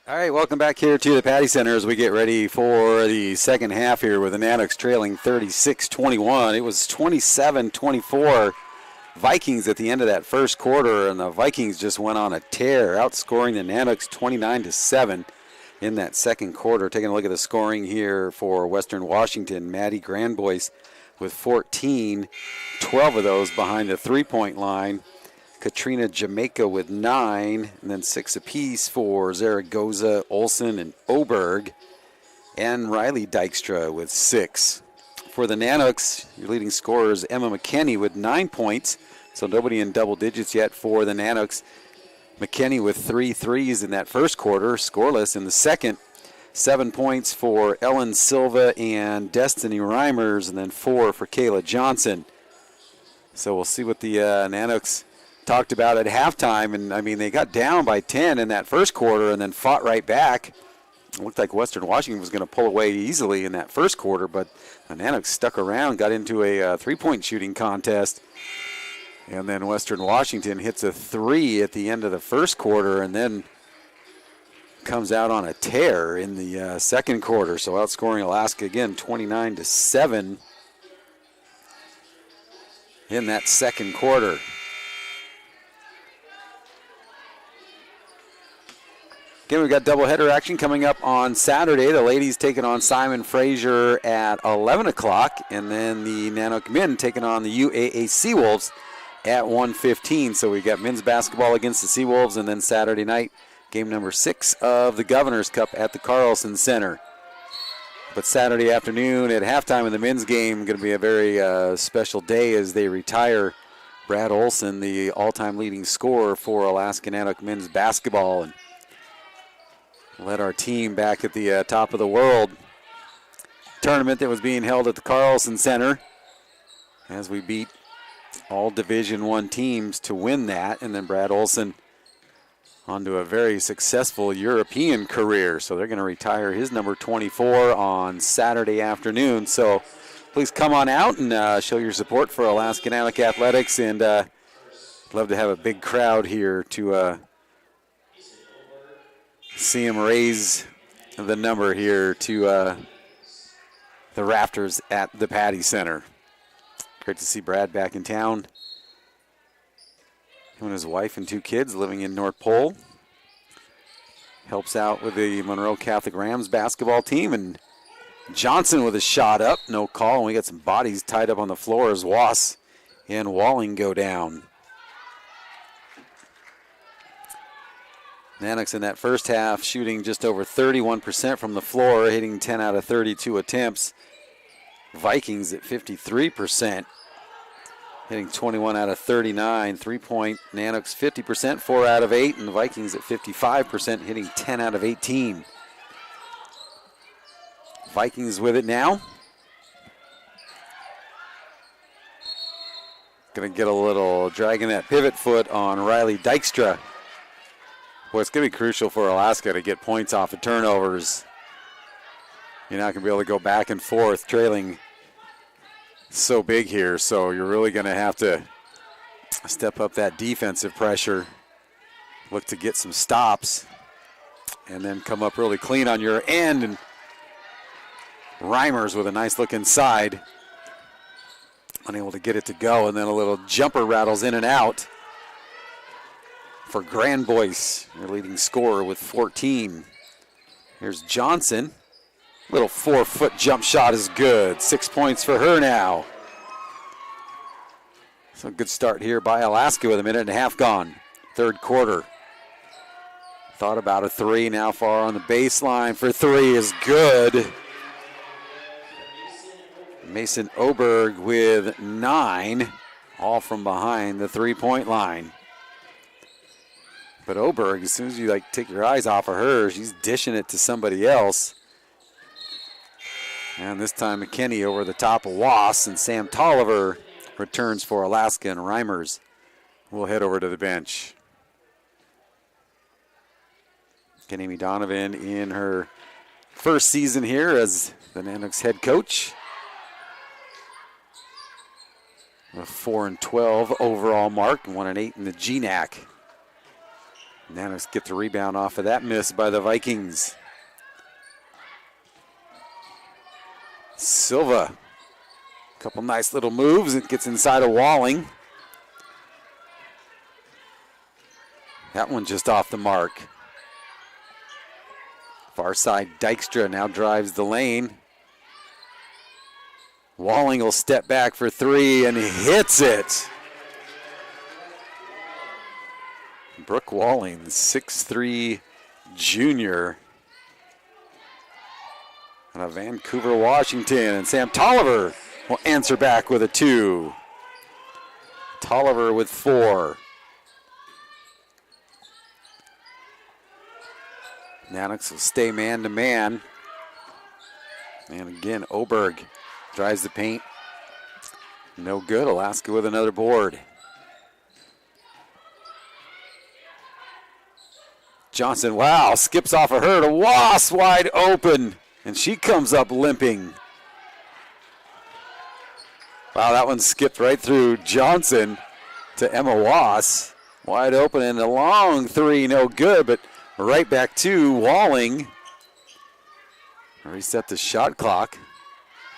All right, welcome back here to the Patty Center as we get ready for the second half here with the Nanooks trailing 36-21. It was 27-24 Vikings at the end of that first quarter, and the Vikings just went on a tear, outscoring the Nanooks 29-7 in that second quarter. Taking a look at the scoring here for Western Washington, Maddie Grandboyce with 14, 12 of those behind the three-point line. Katrina Jamaica with 9, and then 6 apiece for Zaragoza, Olsen, and Oberg. And Riley Dykstra with 6. For the Nanooks, your leading scorer is Emma McKenney with 9 points, so nobody in double digits yet for the Nanooks. McKenney with 3 threes in that first quarter, scoreless in the second. 7 points for Ellen Silva and Destiny Reimers, and then 4 for Kayla Johnson. So we'll see what the Nanooks talked about at halftime, and I mean they got down by 10 in that first quarter and then fought right back. It looked like Western Washington was going to pull away easily in that first quarter, but the Nanooks stuck around, got into a three-point shooting contest, and then Western Washington hits a 3 at the end of the first quarter and then comes out on a tear in the second quarter, so outscoring Alaska again 29-7 in that second quarter. Again, we've got doubleheader action coming up on Saturday. The ladies taking on Simon Fraser at 11 o'clock, and then the Nanook men taking on the UAA Seawolves at 1:15. So we've got men's basketball against the Seawolves, and then Saturday night, game number 6 of the Governor's Cup at the Carlson Center. But Saturday afternoon at halftime of the men's game, going to be a very special day as they retire Brad Olson, the all-time leading scorer for Alaska Nanook men's basketball, and led our team back at the top of the world tournament that was being held at the Carlson Center as we beat all Division I teams to win that. And then Brad Olson onto a very successful European career. So they're going to retire his number 24 on Saturday afternoon. So please come on out and show your support for Alaska Nanook Athletics. And love to have a big crowd here to see him raise the number here to the rafters at the Patty Center. Great to see Brad back in town. Him and his wife and 2 kids living in North Pole. Helps out with the Monroe Catholic Rams basketball team. And Johnson with a shot up, no call. And we got some bodies tied up on the floor as Wass and Walling go down. Nanooks in that first half shooting just over 31% from the floor, hitting 10 out of 32 attempts. Vikings at 53%, hitting 21 out of 39. 3-point Nanooks 50%, 4 out of 8, and the Vikings at 55%, hitting 10 out of 18. Vikings with it now. Going to get a little dragging that pivot foot on Riley Dykstra. Boy, it's going to be crucial for Alaska to get points off of turnovers. You're not going to be able to go back and forth trailing so big here, so you're really going to have to step up that defensive pressure, look to get some stops, and then come up really clean on your end. And Reimers with a nice look inside, unable to get it to go, and then a little jumper rattles in and out for Grandboyce, your leading scorer with 14. Here's Johnson. Little 4-foot jump shot is good. 6 points for her now. So a good start here by Alaska with a minute and a half gone. Third quarter. Thought about a 3, now far on the baseline for 3 is good. Mason Oberg with 9, all from behind the 3-point line. But Oberg, as soon as you take your eyes off of her, she's dishing it to somebody else. And this time McKenney over the top of Wass, and Sam Tolliver returns for Alaska, and Reimers will head over to the bench. Kenny Donovan in her first season here as the Nanooks head coach. A 4-12 overall mark, and 1-8 in the GNAC. Nanooks get the rebound off of that miss by the Vikings. Silva, a couple nice little moves. It gets inside of Walling. That one just off the mark. Far side, Dykstra now drives the lane. Walling will step back for three and hits it. Brooke Walling, 6'3" junior out of Vancouver, Washington. And Sam Tolliver will answer back with a 2. Tolliver with 4. Nanooks will stay man-to-man. And again, Oberg drives the paint. No good. Alaska with another board. Johnson, wow, skips off of her to Wass, wide open. And she comes up limping. Wow, that one skipped right through Johnson to Emma Wass. Wide open and a long 3, no good, but right back to Walling. Reset the shot clock.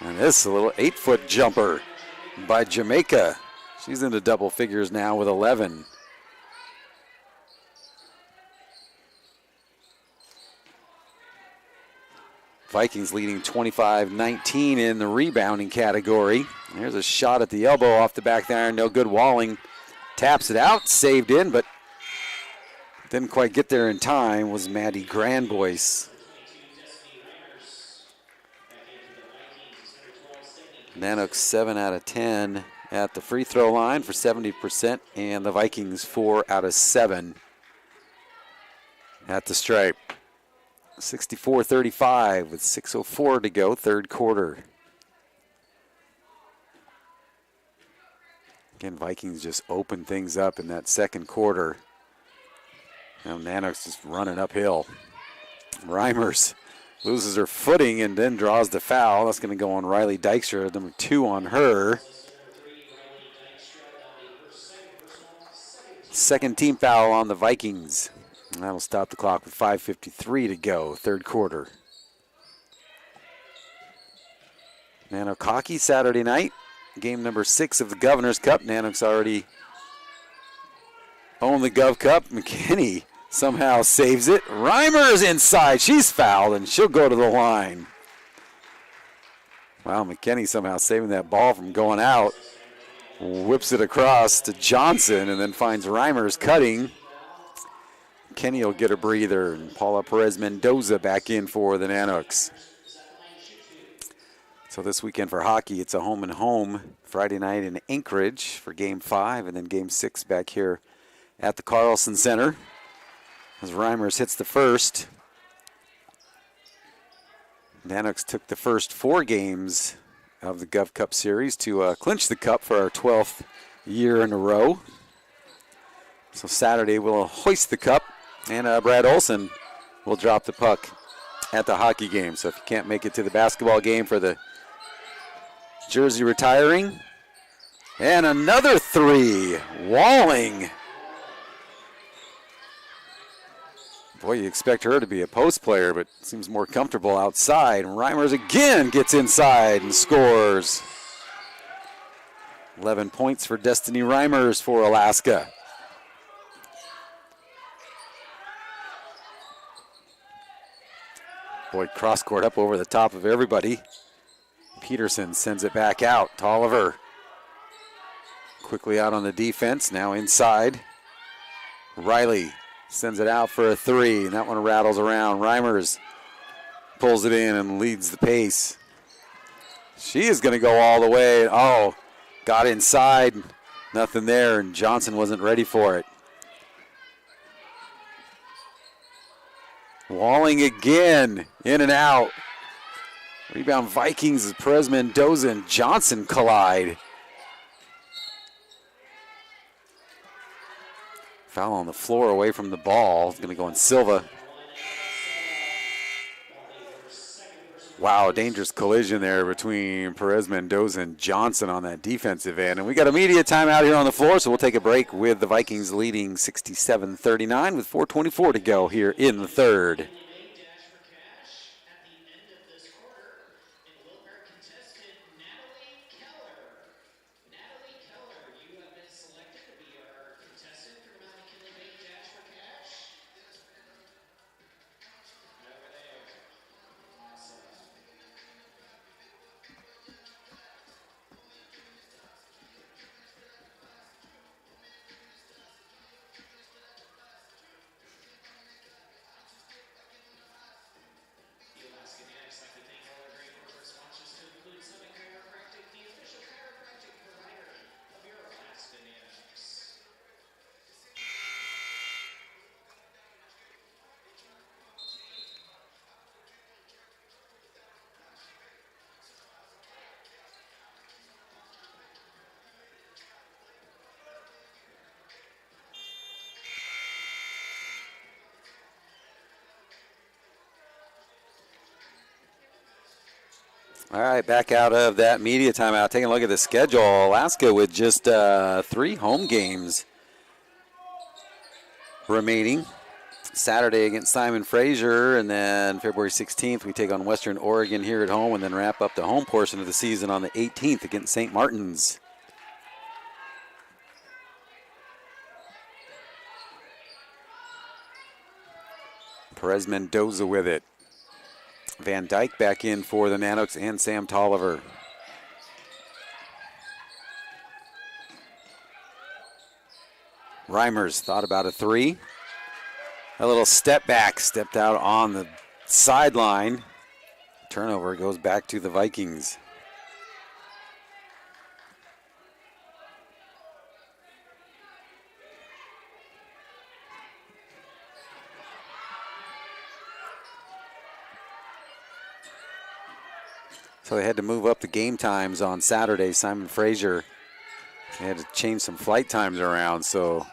And this a little 8-foot jumper by Jamaica. She's into double figures now with 11. Vikings leading 25-19 in the rebounding category. There's a shot at the elbow off the back there. No good. Walling taps it out, saved in, but didn't quite get there in time was Maddie Grandboyce. Nanooks 7 out of 10 at the free throw line for 70%, and the Vikings 4 out of 7 at the stripe. 64-35 with 6:04 to go, third quarter. Again, Vikings just open things up in that second quarter. Now Nanooks just running uphill. Reimers loses her footing and then draws the foul. That's going to go on Riley Dykstra, number 2 on her. Second team foul on the Vikings. And that'll stop the clock with 5:53 to go, third quarter. Nanook hockey Saturday night, game number 6 of the Governor's Cup. Nanooks already own the Gov Cup. McKinney somehow saves it. Reimer's inside. She's fouled, and she'll go to the line. Wow, McKinney somehow saving that ball from going out. Whips it across to Johnson and then finds Reimers cutting. Kenny will get a breather, and Paula Perez-Mendoza back in for the Nanooks. So this weekend for hockey, it's a home and home. Friday night in Anchorage for Game 5, and then Game 6 back here at the Carlson Center. As Reimers hits the first. Nanooks took the first 4 games of the Gov Cup Series to clinch the cup for our 12th year in a row. So Saturday we'll hoist the cup, and Brad Olson will drop the puck at the hockey game. So if you can't make it to the basketball game for the jersey retiring. And another 3, Walling. Boy, you expect her to be a post player, but seems more comfortable outside. And Reimers again gets inside and scores. 11 points for Destiny Reimers for Alaska. Boy, cross court up over the top of everybody. Peterson sends it back out. Tolliver quickly out on the defense, now inside. Riley sends it out for a 3, and that one rattles around. Reimers pulls it in and leads the pace. She is going to go all the way. Oh, got inside. Nothing there, and Johnson wasn't ready for it. Walling again, in and out. Rebound Vikings as Perez-Mendoza and Johnson collide. Foul on the floor away from the ball. It's going to go on Silva. Wow, dangerous collision there between Perez Mendoza and Johnson on that defensive end. And we got a media timeout here on the floor, so we'll take a break with the Vikings leading 67-39 with 4:24 to go here in the third. Alaska Nanooks like to thank all our great corporate sponsors to include Summit Chiropractic, the official chiropractic provider of your Alaska Nanooks. All right, back out of that media timeout. Taking a look at the schedule. Alaska with just 3 home games remaining. Saturday against Simon Fraser, and then February 16th we take on Western Oregon here at home, and then wrap up the home portion of the season on the 18th against St. Martin's. Perez Mendoza with it. Van Dyke back in for the Nanooks and Sam Tolliver. Reimers thought about a 3. A little step back, stepped out on the sideline. Turnover goes back to the Vikings. So they had to move up the game times on Saturday. Simon Fraser, they had to change some flight times around, so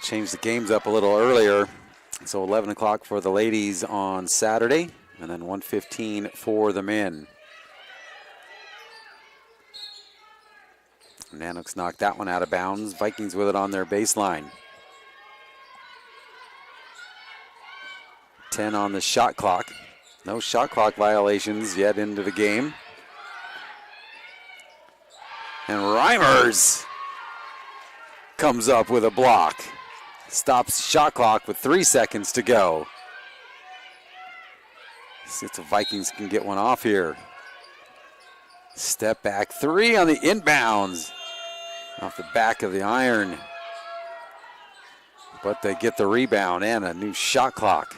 change the games up a little earlier. So 11 o'clock for the ladies on Saturday, and then 1:15 for the men. Nanooks knocked that one out of bounds. Vikings with it on their baseline. 10 on the shot clock. No shot clock violations yet into the game. And Reimers comes up with a block. Stops shot clock with 3 seconds to go. See if the Vikings can get one off here. Step back 3 on the inbounds. Off the back of the iron. But they get the rebound and a new shot clock.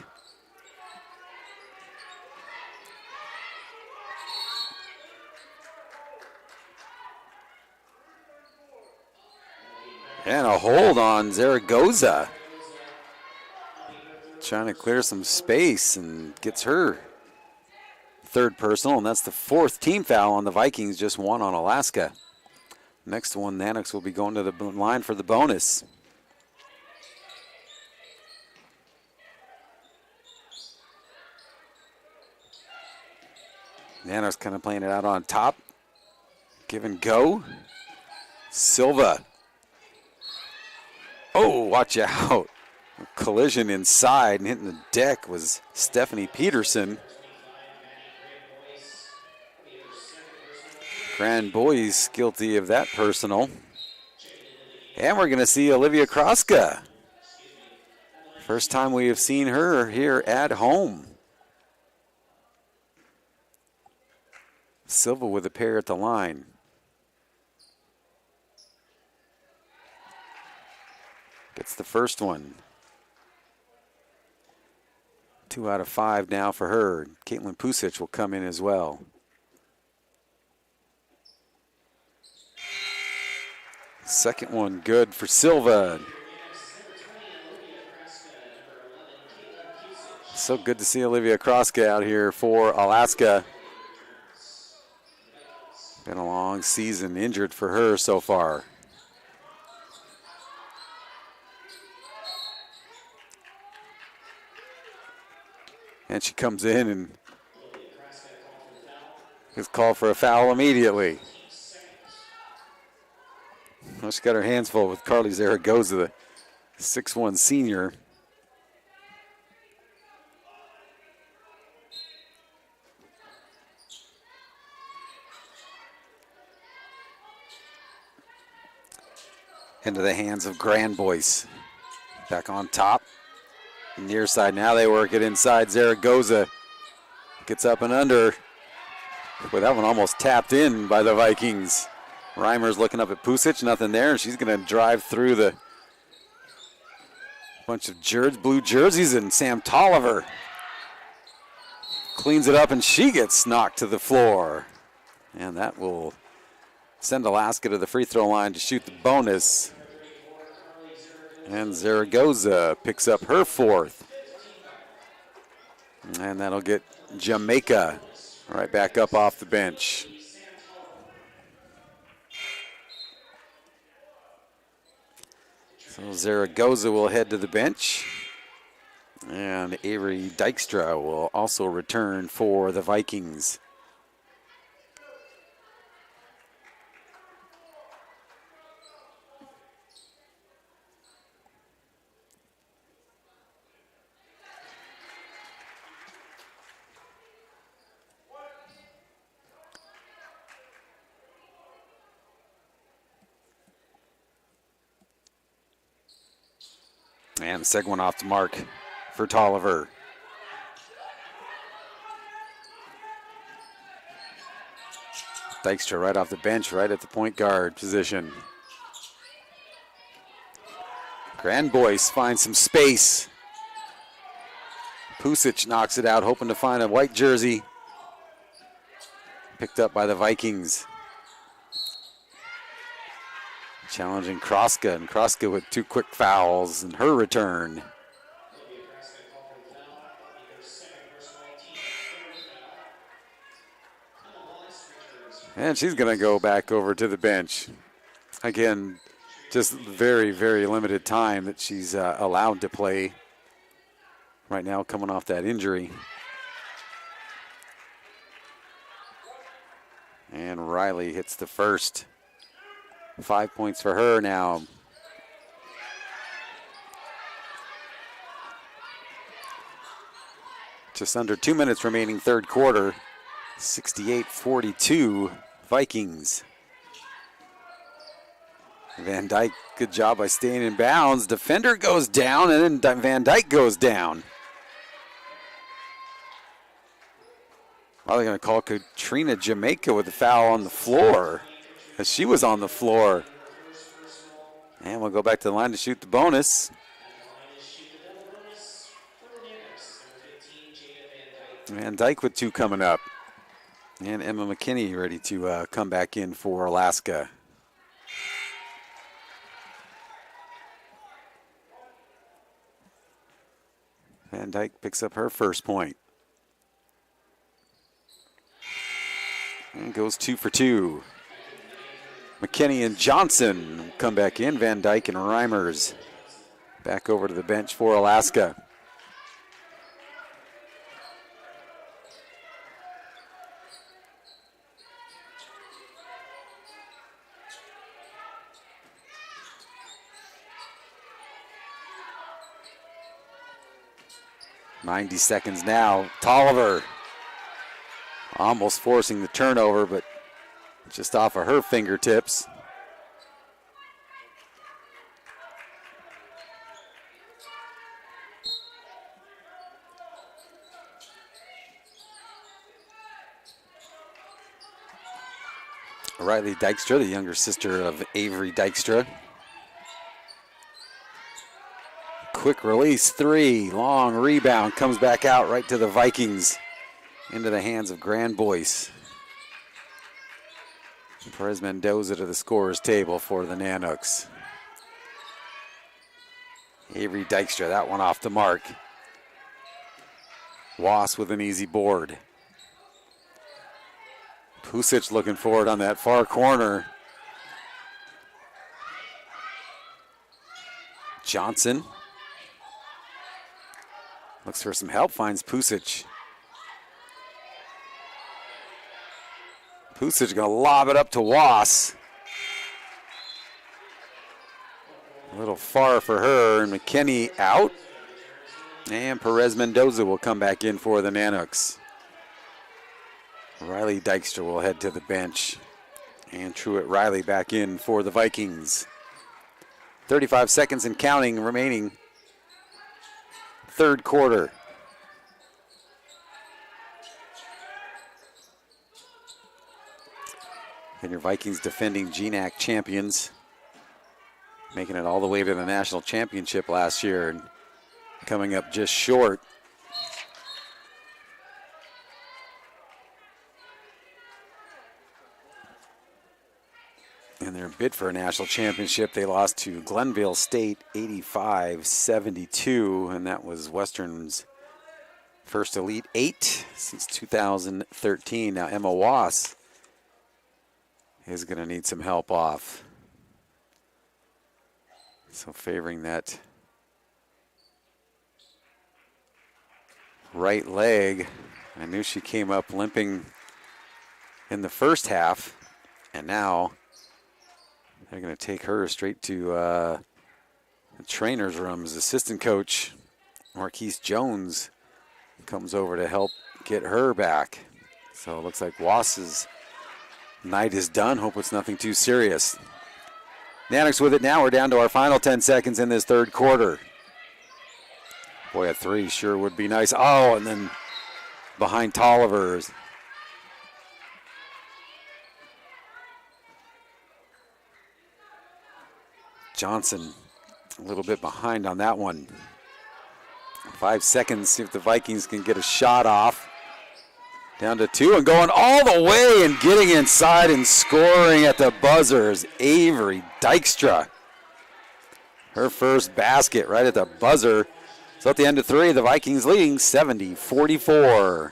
And a hold on Zaragoza. Trying to clear some space and gets her 3rd personal, and that's the 4th team foul on the Vikings, just 1 on Alaska. Next one, Nanooks will be going to the line for the bonus. Nanooks kind of playing it out on top. Give and go. Silva. Oh, watch out. A collision inside and hitting the deck was Stephanie Peterson. Grand Boys guilty of that personal. And we're going to see Olivia Kroska. First time we have seen her here at home. Silva with a pair at the line. Gets the first one. 2 out of 5 now for her. Caitlin Pusic will come in as well. Second one good for Silva. So good to see Olivia Kroska out here for Alaska. Been a long season, injured for her so far. And she comes in and Is called for a foul immediately. Well, she got her hands full with Carly Zaragoza, the 6'1" senior. Into the hands of Grand Boyce. Back on top. Near side. Now they work it inside. Zaragoza gets up and under. Boy, that one almost tapped in by the Vikings. Reimer's looking up at Pusic. Nothing there. And she's going to drive through the bunch of blue jerseys. And Sam Tolliver cleans it up, and she gets knocked to the floor. And that will send Alaska to the free throw line to shoot the bonus. And Zaragoza picks up her fourth. And that'll get Jamaica right back up off the bench. So Zaragoza will head to the bench. And Avery Dykstra will also return for the Vikings. And the second one off the mark for Tolliver. Dykstra right off the bench, right at the point guard position. Grand Boyce finds some space. Pusic knocks it out, hoping to find a white jersey. Picked up by the Vikings. Challenging Kroska, and Kroska with two quick fouls in her return. And she's going to go back over to the bench. Again, just very, very limited time that she's allowed to play right now, coming off that injury. And Riley hits the first. 5 points for her now. Just under 2 minutes remaining third quarter. 68-42 Vikings. Van Dyke, good job by staying in bounds. Defender goes down, and then Van Dyke goes down. Well, they're going to call Katrina Jamaica with a foul on the floor, as she was on the floor. And we'll go back to the line to shoot the bonus. Van Dyke with two coming up. And Emma McKinney ready to come back in for Alaska. Van Dyke picks up her first point. And goes 2 for 2. McKinney and Johnson come back in. Van Dyke and Reimers back over to the bench for Alaska. .90 seconds now. Tolliver almost forcing the turnover, but just off of her fingertips. Riley Dykstra, the younger sister of Avery Dykstra. Quick release three, long rebound, comes back out right to the Vikings, into the hands of Grand Boyce. Perez Mendoza to the scorer's table for the Nanooks. Avery Dykstra, that one off the mark. Wass with an easy board. Pusic looking for it on that far corner. Johnson looks for some help, finds Pusic. Pusic going to lob it up to Was. A little far for her, and McKinney out. And Perez Mendoza will come back in for the Nanooks. Riley Dykstra will head to the bench. And Truett Riley back in for the Vikings. 35 seconds and counting remaining. Third quarter. And your Vikings defending GNAC champions. Making it all the way to the national championship last year and coming up just short. In their bid for a national championship, they lost to Glenville State 85-72, and that was Western's first Elite Eight since 2013. Now Emma Wass is going to need some help off. So favoring that right leg. I knew she came up limping in the first half, and now they're going to take her straight to the trainer's room. As assistant coach Marquise Jones comes over to help get her back. So it looks like Wass's night is done. Hope it's nothing too serious. Nanooks with it now. We're down to our final 10 seconds in this third quarter. Boy, a three sure would be nice. Oh, and then behind Tolliver's. Johnson a little bit behind on that one. 5 seconds, see if the Vikings can get a shot off. Down to two and going all the way and getting inside and scoring at the buzzer is Avery Dykstra. Her first basket right at the buzzer. So at the end of three, the Vikings leading 70-44.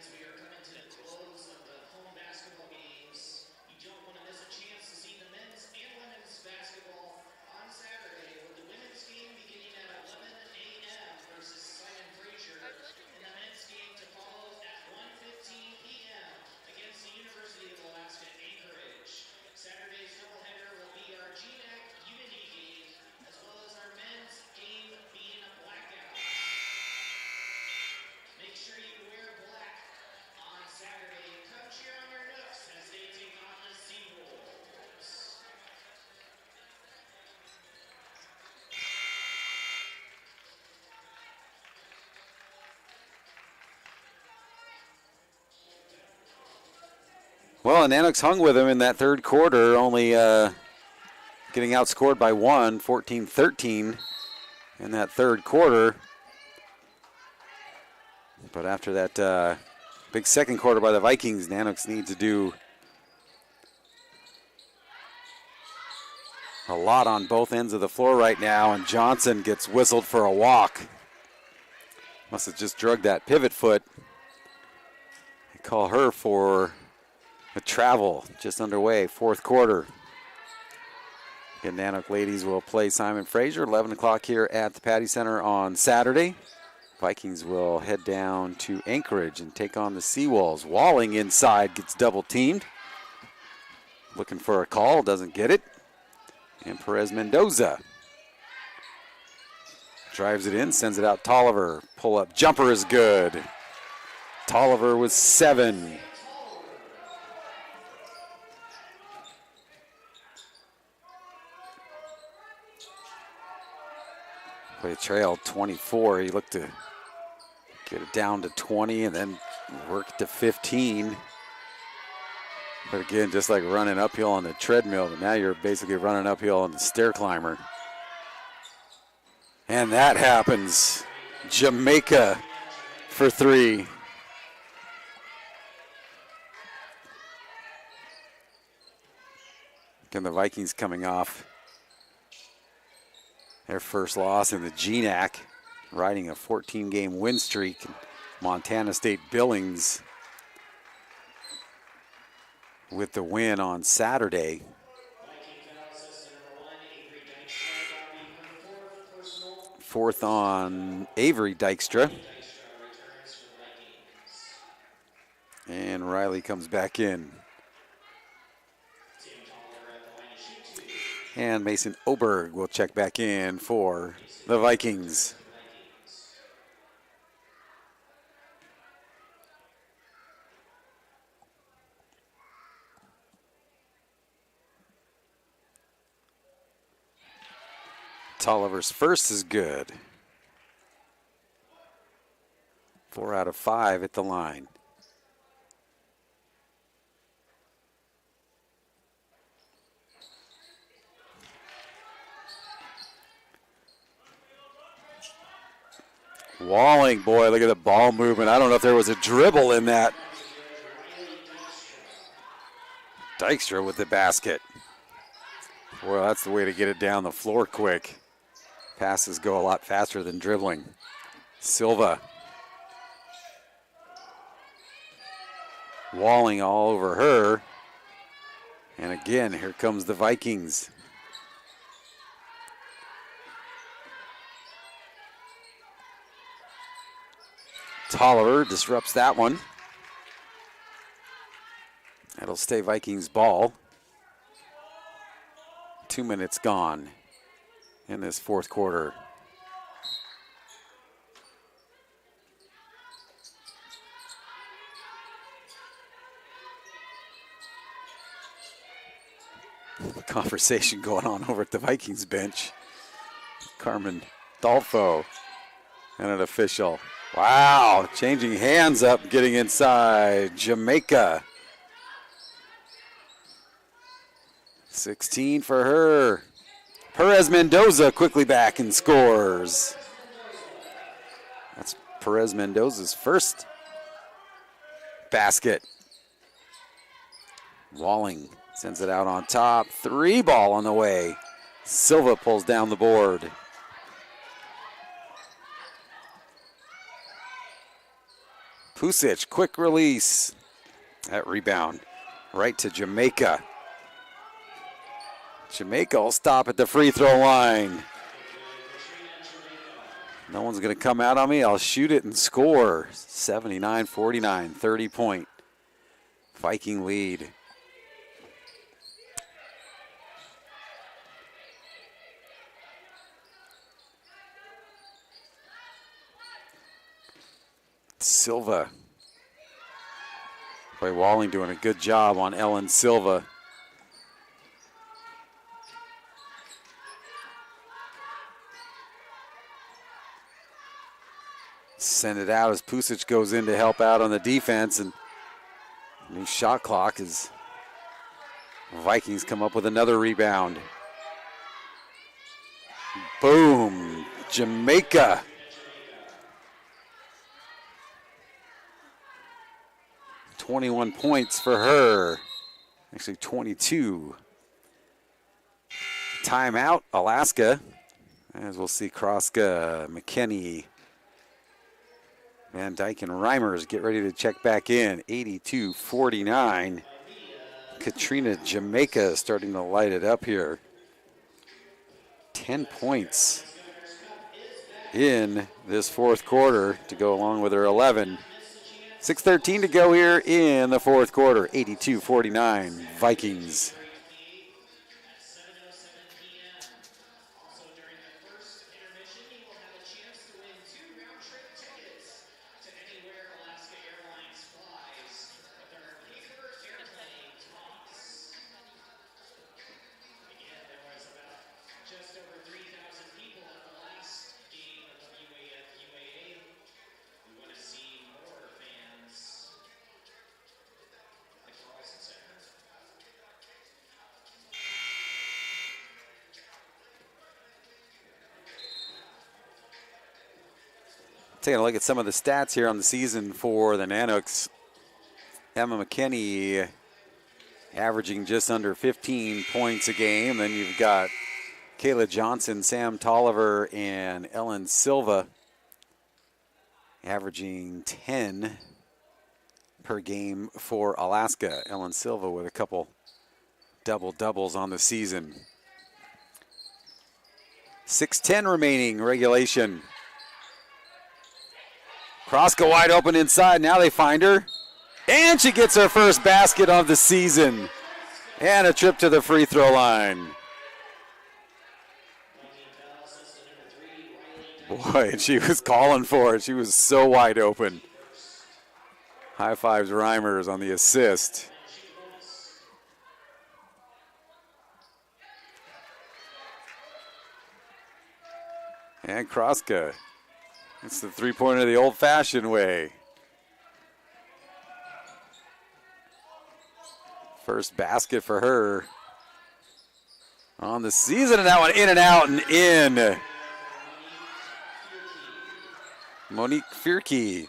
We are coming to the close of the home basketball games. You don't want to miss a chance to see the men's and women's basketball on Saturday, with the women's game beginning at 11 a.m. versus Simon Fraser, and the men's game to follow at 1:15 p.m. against the University of Alaska Anchorage. Saturday's doubleheader will be our GNAC Unity game, as well as our men's game being a blackout. Make sure you wear black on Saturday. Come cheer on your Nooks as they take on the Seawolves. Well, and Nanooks hung with them in that third quarter, only getting outscored by one, 14-13 in that third quarter. But after that big second quarter by the Vikings, Nanooks need to do a lot on both ends of the floor right now, and Johnson gets whistled for a walk. Must have just drugged that pivot foot. They call her for a travel, just underway, fourth quarter. Again, Nanook ladies will play Simon Fraser, 11 o'clock here at the Patty Center on Saturday. Vikings will head down to Anchorage and take on the Seawolves. Walling inside, gets double teamed. Looking for a call, doesn't get it. And Perez Mendoza drives it in, sends it out Tolliver. Pull up jumper is good. Tolliver with 7. They trailed 24. He looked to get it down to 20 and then work to 15. But again, just like running uphill on the treadmill, but now you're basically running uphill on the stair climber. And that happens. Jamaica for 3. Again, the Vikings coming off their first loss in the GNAC, riding a 14-game win streak. Montana State Billings with the win on Saturday. Fourth on Avery Dykstra. And Riley comes back in. And Mason Oberg will check back in for the Vikings. Tolliver's first is good. 4 out of 5 at the line. Walling, boy, look at the ball movement. I don't know if there was a dribble in that. Dykstra with the basket. Boy, that's the way to get it down the floor quick. Passes go a lot faster than dribbling. Silva. Walling all over her. And again, here comes the Vikings. Tolliver disrupts that one. That'll stay Vikings ball. 2 minutes gone in this fourth quarter. Conversation going on over at the Vikings bench. Carmen Dolfo and an official. Wow, changing hands up, getting inside. Jamaica. 16 for her. Perez Mendoza quickly back and scores. That's Perez Mendoza's first basket. Walling sends it out on top. 3 ball on the way. Silva pulls down the board. Pusic, quick release. That rebound right to Jamaica. Jamaica will stop at the free throw line. No one's going to come out on me. I'll shoot it and score. 79-49, 30-point Viking lead. Silva. Boy, Walling doing a good job on Ellen Silva. Send it out as Pusic goes in to help out on the defense, and new shot clock as Vikings come up with another rebound. Boom, Jamaica. "21 points for her, actually 22. Timeout, Alaska, as we'll see Kroska, McKinney, Van Dyke and Reimers get ready to check back in. 82-49. Katrina Jamaica starting to light it up here. 10 points in this fourth quarter to go along with her 11. 6:13 to go here in the fourth quarter. 82-49 Vikings. Taking a look at some of the stats here on the season for the Nanooks. Emma McKinney averaging just under 15 points a game. Then you've got Kayla Johnson, Sam Tolliver, and Ellen Silva averaging 10 per game for Alaska. Ellen Silva with a couple double-doubles on the season. 6:10 remaining regulation. Kroska wide open inside. Now they find her. And she gets her first basket of the season. And a trip to the free throw line. Boy, and she was calling for it. She was so wide open. High fives Reimers on the assist. And Kroska. It's the three-pointer the old-fashioned way. First basket for her on the season, and that one in and out and in. Monique Fierke.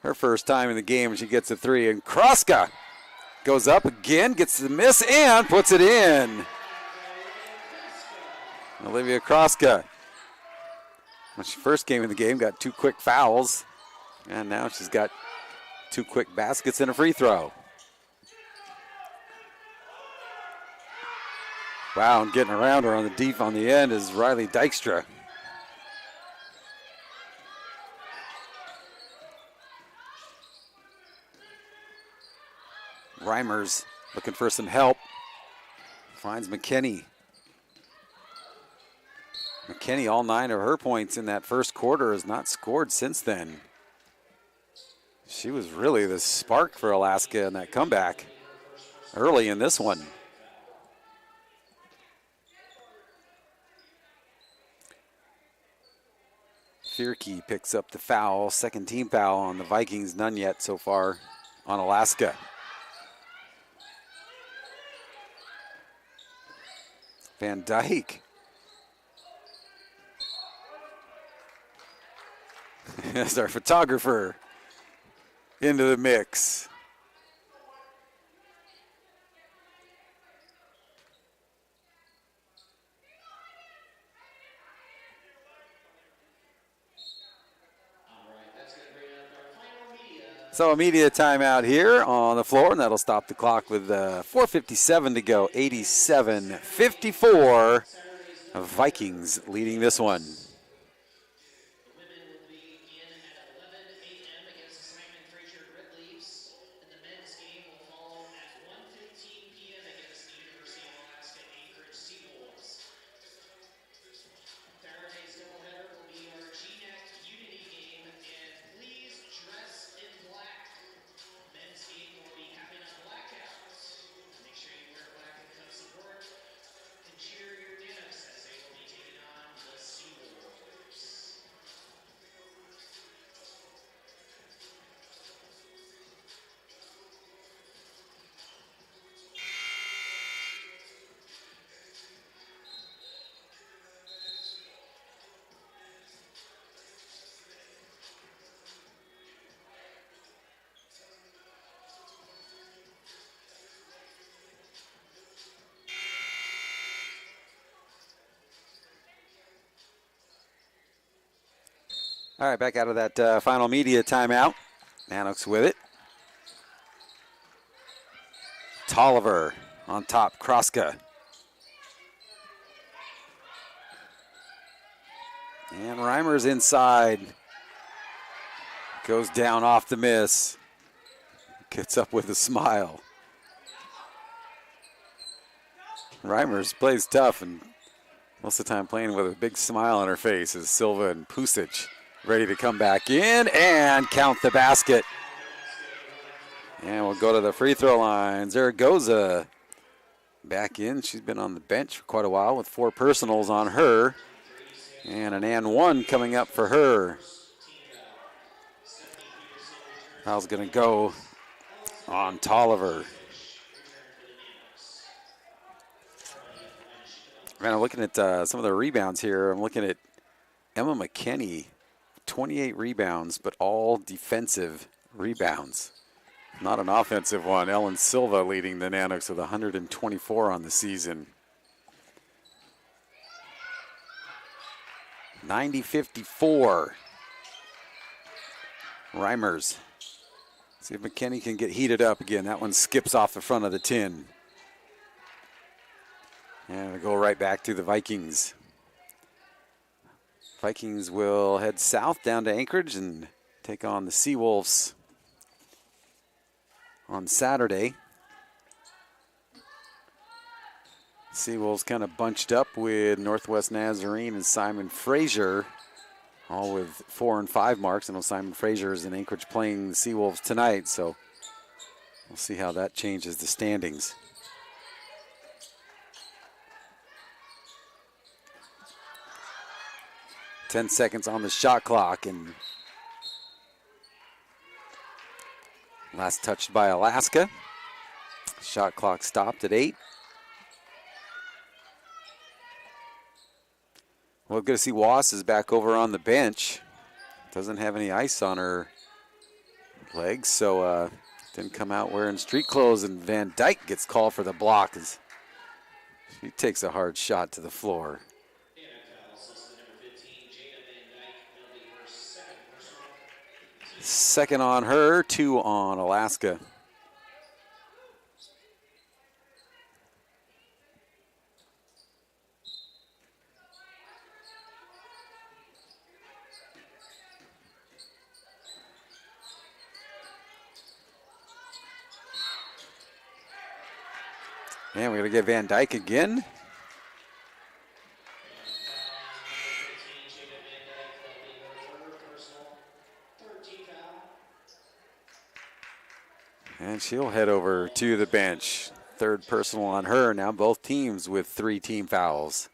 Her first time in the game, and she gets a three. And Kroska goes up again, gets the miss, and puts it in. Olivia Kroska. When she first came in the game, got 2 quick fouls. And now she's got 2 quick baskets and a free throw. Wow, and getting around her on the end is Riley Dykstra. Reimers looking for some help. Finds McKinney. McKinney, all 9 of her points in that first quarter, has not scored since then. She was really the spark for Alaska in that comeback early in this one. Fierke picks up the foul, second team foul on the Vikings, none yet so far on Alaska. Van Dyke. As our photographer into the mix. So a media timeout here on the floor, and that'll stop the clock with 4:57 to go. 87-54. Vikings leading this one. All right, back out of that final media timeout. Nanooks with it. Tolliver on top, Kroska. And Reimers inside. Goes down off the miss. Gets up with a smile. Reimers plays tough and most of the time playing with a big smile on her face as Silva and Pusic ready to come back in and count the basket. And we'll go to the free throw line. Zaragoza back in. She's been on the bench for quite a while with 4 personals on her. And an and 1 coming up for her. Foul's going to go on Tolliver. Man, I'm looking at some of the rebounds here. I'm looking at Emma McKinney 28 rebounds, but all defensive rebounds. Not an offensive one. Ellen Silva leading the Nanooks with 124 on the season. 90-54. Reimers. See if McKinney can get heated up again. That one skips off the front of the tin. And we go right back to the Vikings. Vikings will head south down to Anchorage and take on the Seawolves on Saturday. Seawolves kind of bunched up with Northwest Nazarene and Simon Fraser, all with 4 and 5 marks. I know Simon Fraser is in Anchorage playing the Seawolves tonight, so we'll see how that changes the standings. Ten seconds on the shot clock, and last touched by Alaska. Shot clock stopped at 8. Well, good to see Wass is back over on the bench. Doesn't have any ice on her legs, so didn't come out wearing street clothes, and Van Dyke gets called for the block as she takes a hard shot to the floor. Second on her, 2 on Alaska. And we're going to get Van Dyke again. And she'll head over to the bench. Third personal on her. Now both teams with 3 team fouls.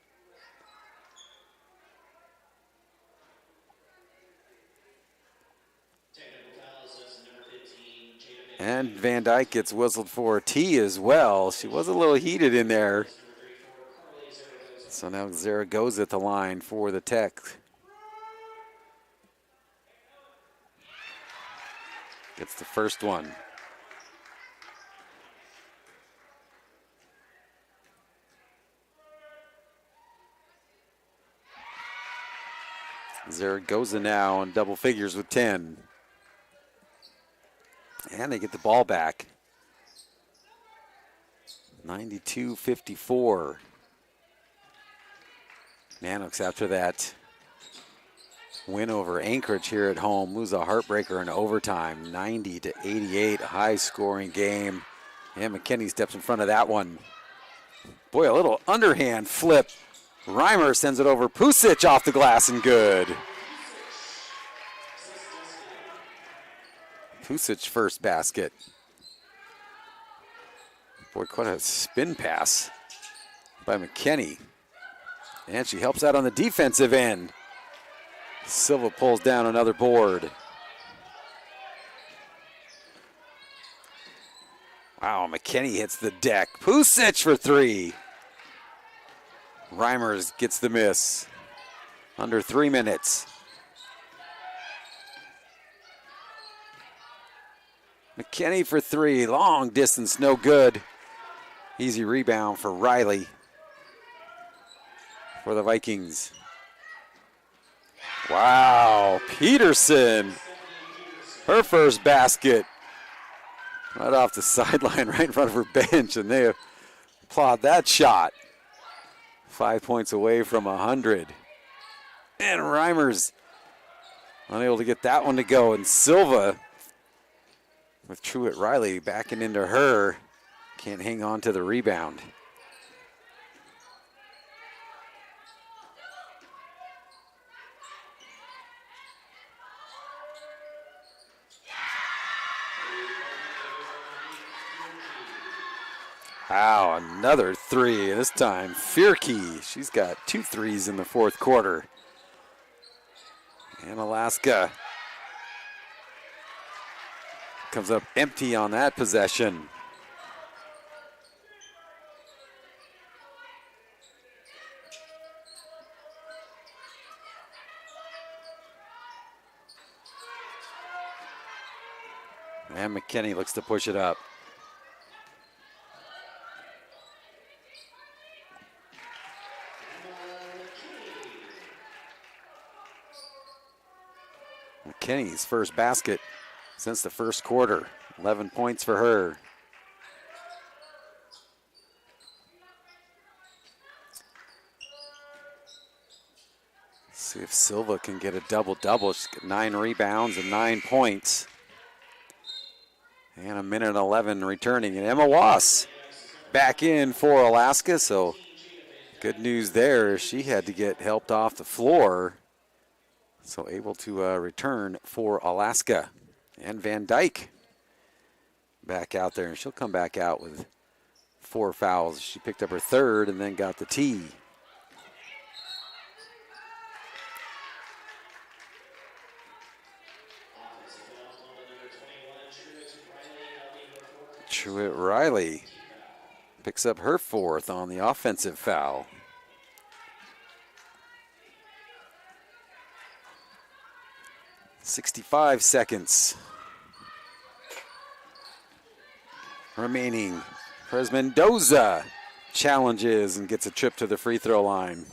And Van Dyke gets whistled for a tee as well. She was a little heated in there. So now Zaragoza at the line for the Tech. Gets the first one. Zaragoza now in double figures with 10. And they get the ball back. 92-54. Nanooks after that win over Anchorage here at home lose a heartbreaker in overtime. 90-88, high scoring game. And McKinney steps in front of that one. Boy, a little underhand flip. Reimer sends it over. Pusic off the glass and good. Pusic first basket. Boy, quite a spin pass by McKinney. And she helps out on the defensive end. Silva pulls down another board. Wow, McKinney hits the deck. Pusic for 3. Reimers gets the miss. Under 3 minutes. McKinney for 3. Long distance, no good. Easy rebound for Riley for the Vikings. Wow, Peterson. Her first basket. Right off the sideline, right in front of her bench, and they applaud that shot. 5 points away from 100. And Reimers unable to get that one to go. And Silva with Truett Riley backing into her. Can't hang on to the rebound. Wow, another 3. This time, Fierke. She's got 2 threes in the fourth quarter. And Alaska comes up empty on that possession. And McKinney looks to push it up. McKinney's first basket since the first quarter. 11 points for her. See if Silva can get a double-double. She's got 9 rebounds and 9 points. And a minute and 11 returning. And Emma Wass back in for Alaska, so good news there. She had to get helped off the floor. So able to return for Alaska. And Van Dyke back out there. And she'll come back out with 4 fouls. She picked up her third and then got the tee. Truett Riley picks up her 4th on the offensive foul. .65 seconds remaining. Perez Mendoza challenges and gets a trip to the free throw line.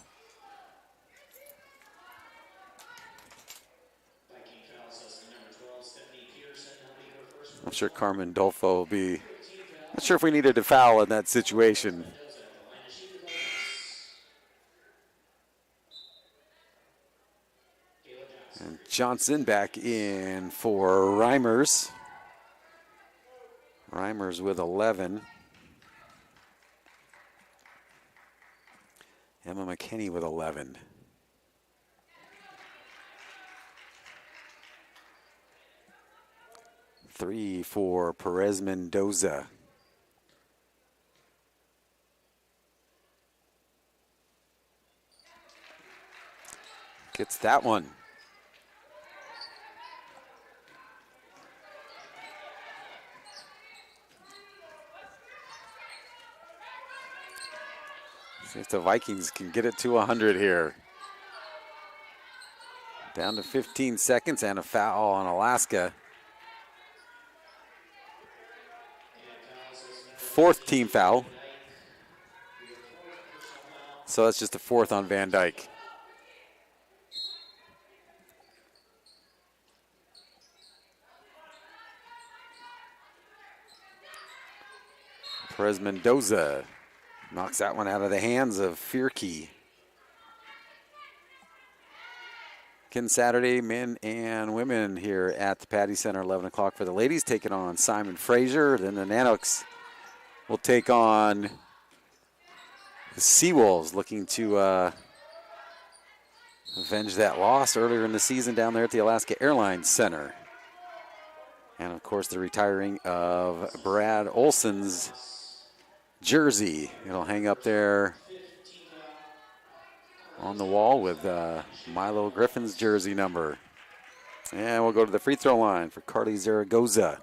I'm sure Carmen Dolfo will be, not sure if we needed a foul in that situation. And Johnson back in for Reimers. Reimers with 11. Emma McKinney with 11. Three for Perez Mendoza. Gets that one. See if the Vikings can get it to 100 here. Down to 15 seconds and a foul on Alaska. 4th team foul. So that's just a 4th on Van Dyke. Perez Mendoza knocks that one out of the hands of Fierke. Again, Saturday, men and women here at the Patty Center, 11 o'clock for the ladies, taking on Simon Fraser. Then the Nanooks will take on the Seawolves, looking to avenge that loss earlier in the season down there at the Alaska Airlines Center. And, of course, the retiring of Brad Olson's jersey. It'll hang up there on the wall with Milo Griffin's jersey number. And we'll go to the free throw line for Carly Zaragoza.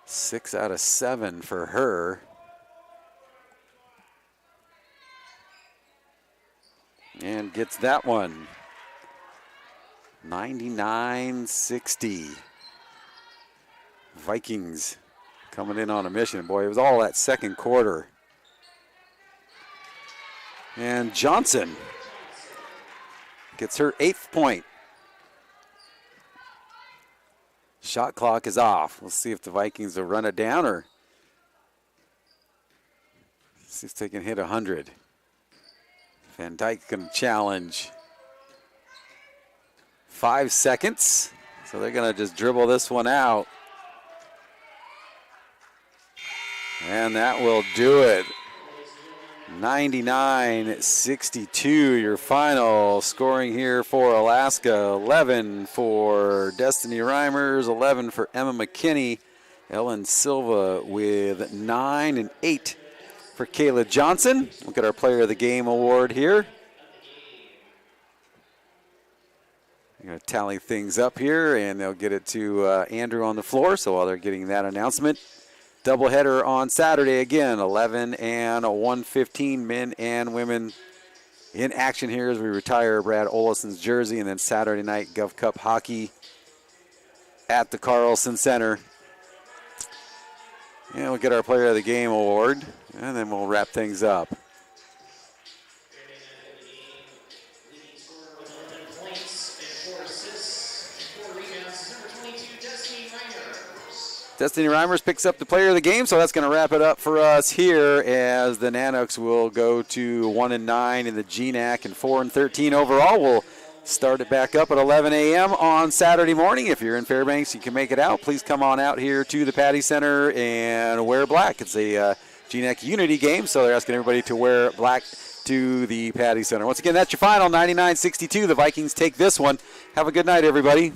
Six out of 7 for her. And gets that one. 99-60. Vikings coming in on a mission. Boy, it was all that second quarter. And Johnson gets her 8th point. Shot clock is off. We'll see if the Vikings will run it down or see if they can hit 100. Van Dyke going to challenge. 5 seconds. So they're going to just dribble this one out. And that will do it. 99-62, your final scoring here for Alaska. 11 for Destiny Reimers, 11 for Emma McKinney. Ellen Silva with 9 and 8 for Kayla Johnson. Look at our Player of the Game award here. I'm going to tally things up here, and they'll get it to Andrew on the floor. So while they're getting that announcement, doubleheader on Saturday again, 11 and 1:15, men and women in action here as we retire Brad Olison's jersey, and then Saturday night Gov Cup hockey at the Carlson Center. And we'll get our Player of the Game award, and then we'll wrap things up. Leading scorer with 11 points and 4 assists and 4 rebounds is number 22, Destiny Reimers. Destiny Reimers picks up the Player of the Game, so that's going to wrap it up for us here as the Nanooks will go to 1-9 in the GNAC and 4-13 overall. We'll start it back up at 11 a.m. on Saturday morning. If you're in Fairbanks, you can make it out. Please come on out here to the Patty Center and wear black. It's a GNAC Unity game, so they're asking everybody to wear black to the Patty Center. Once again, that's your final, 99-62. The Vikings take this one. Have a good night, everybody.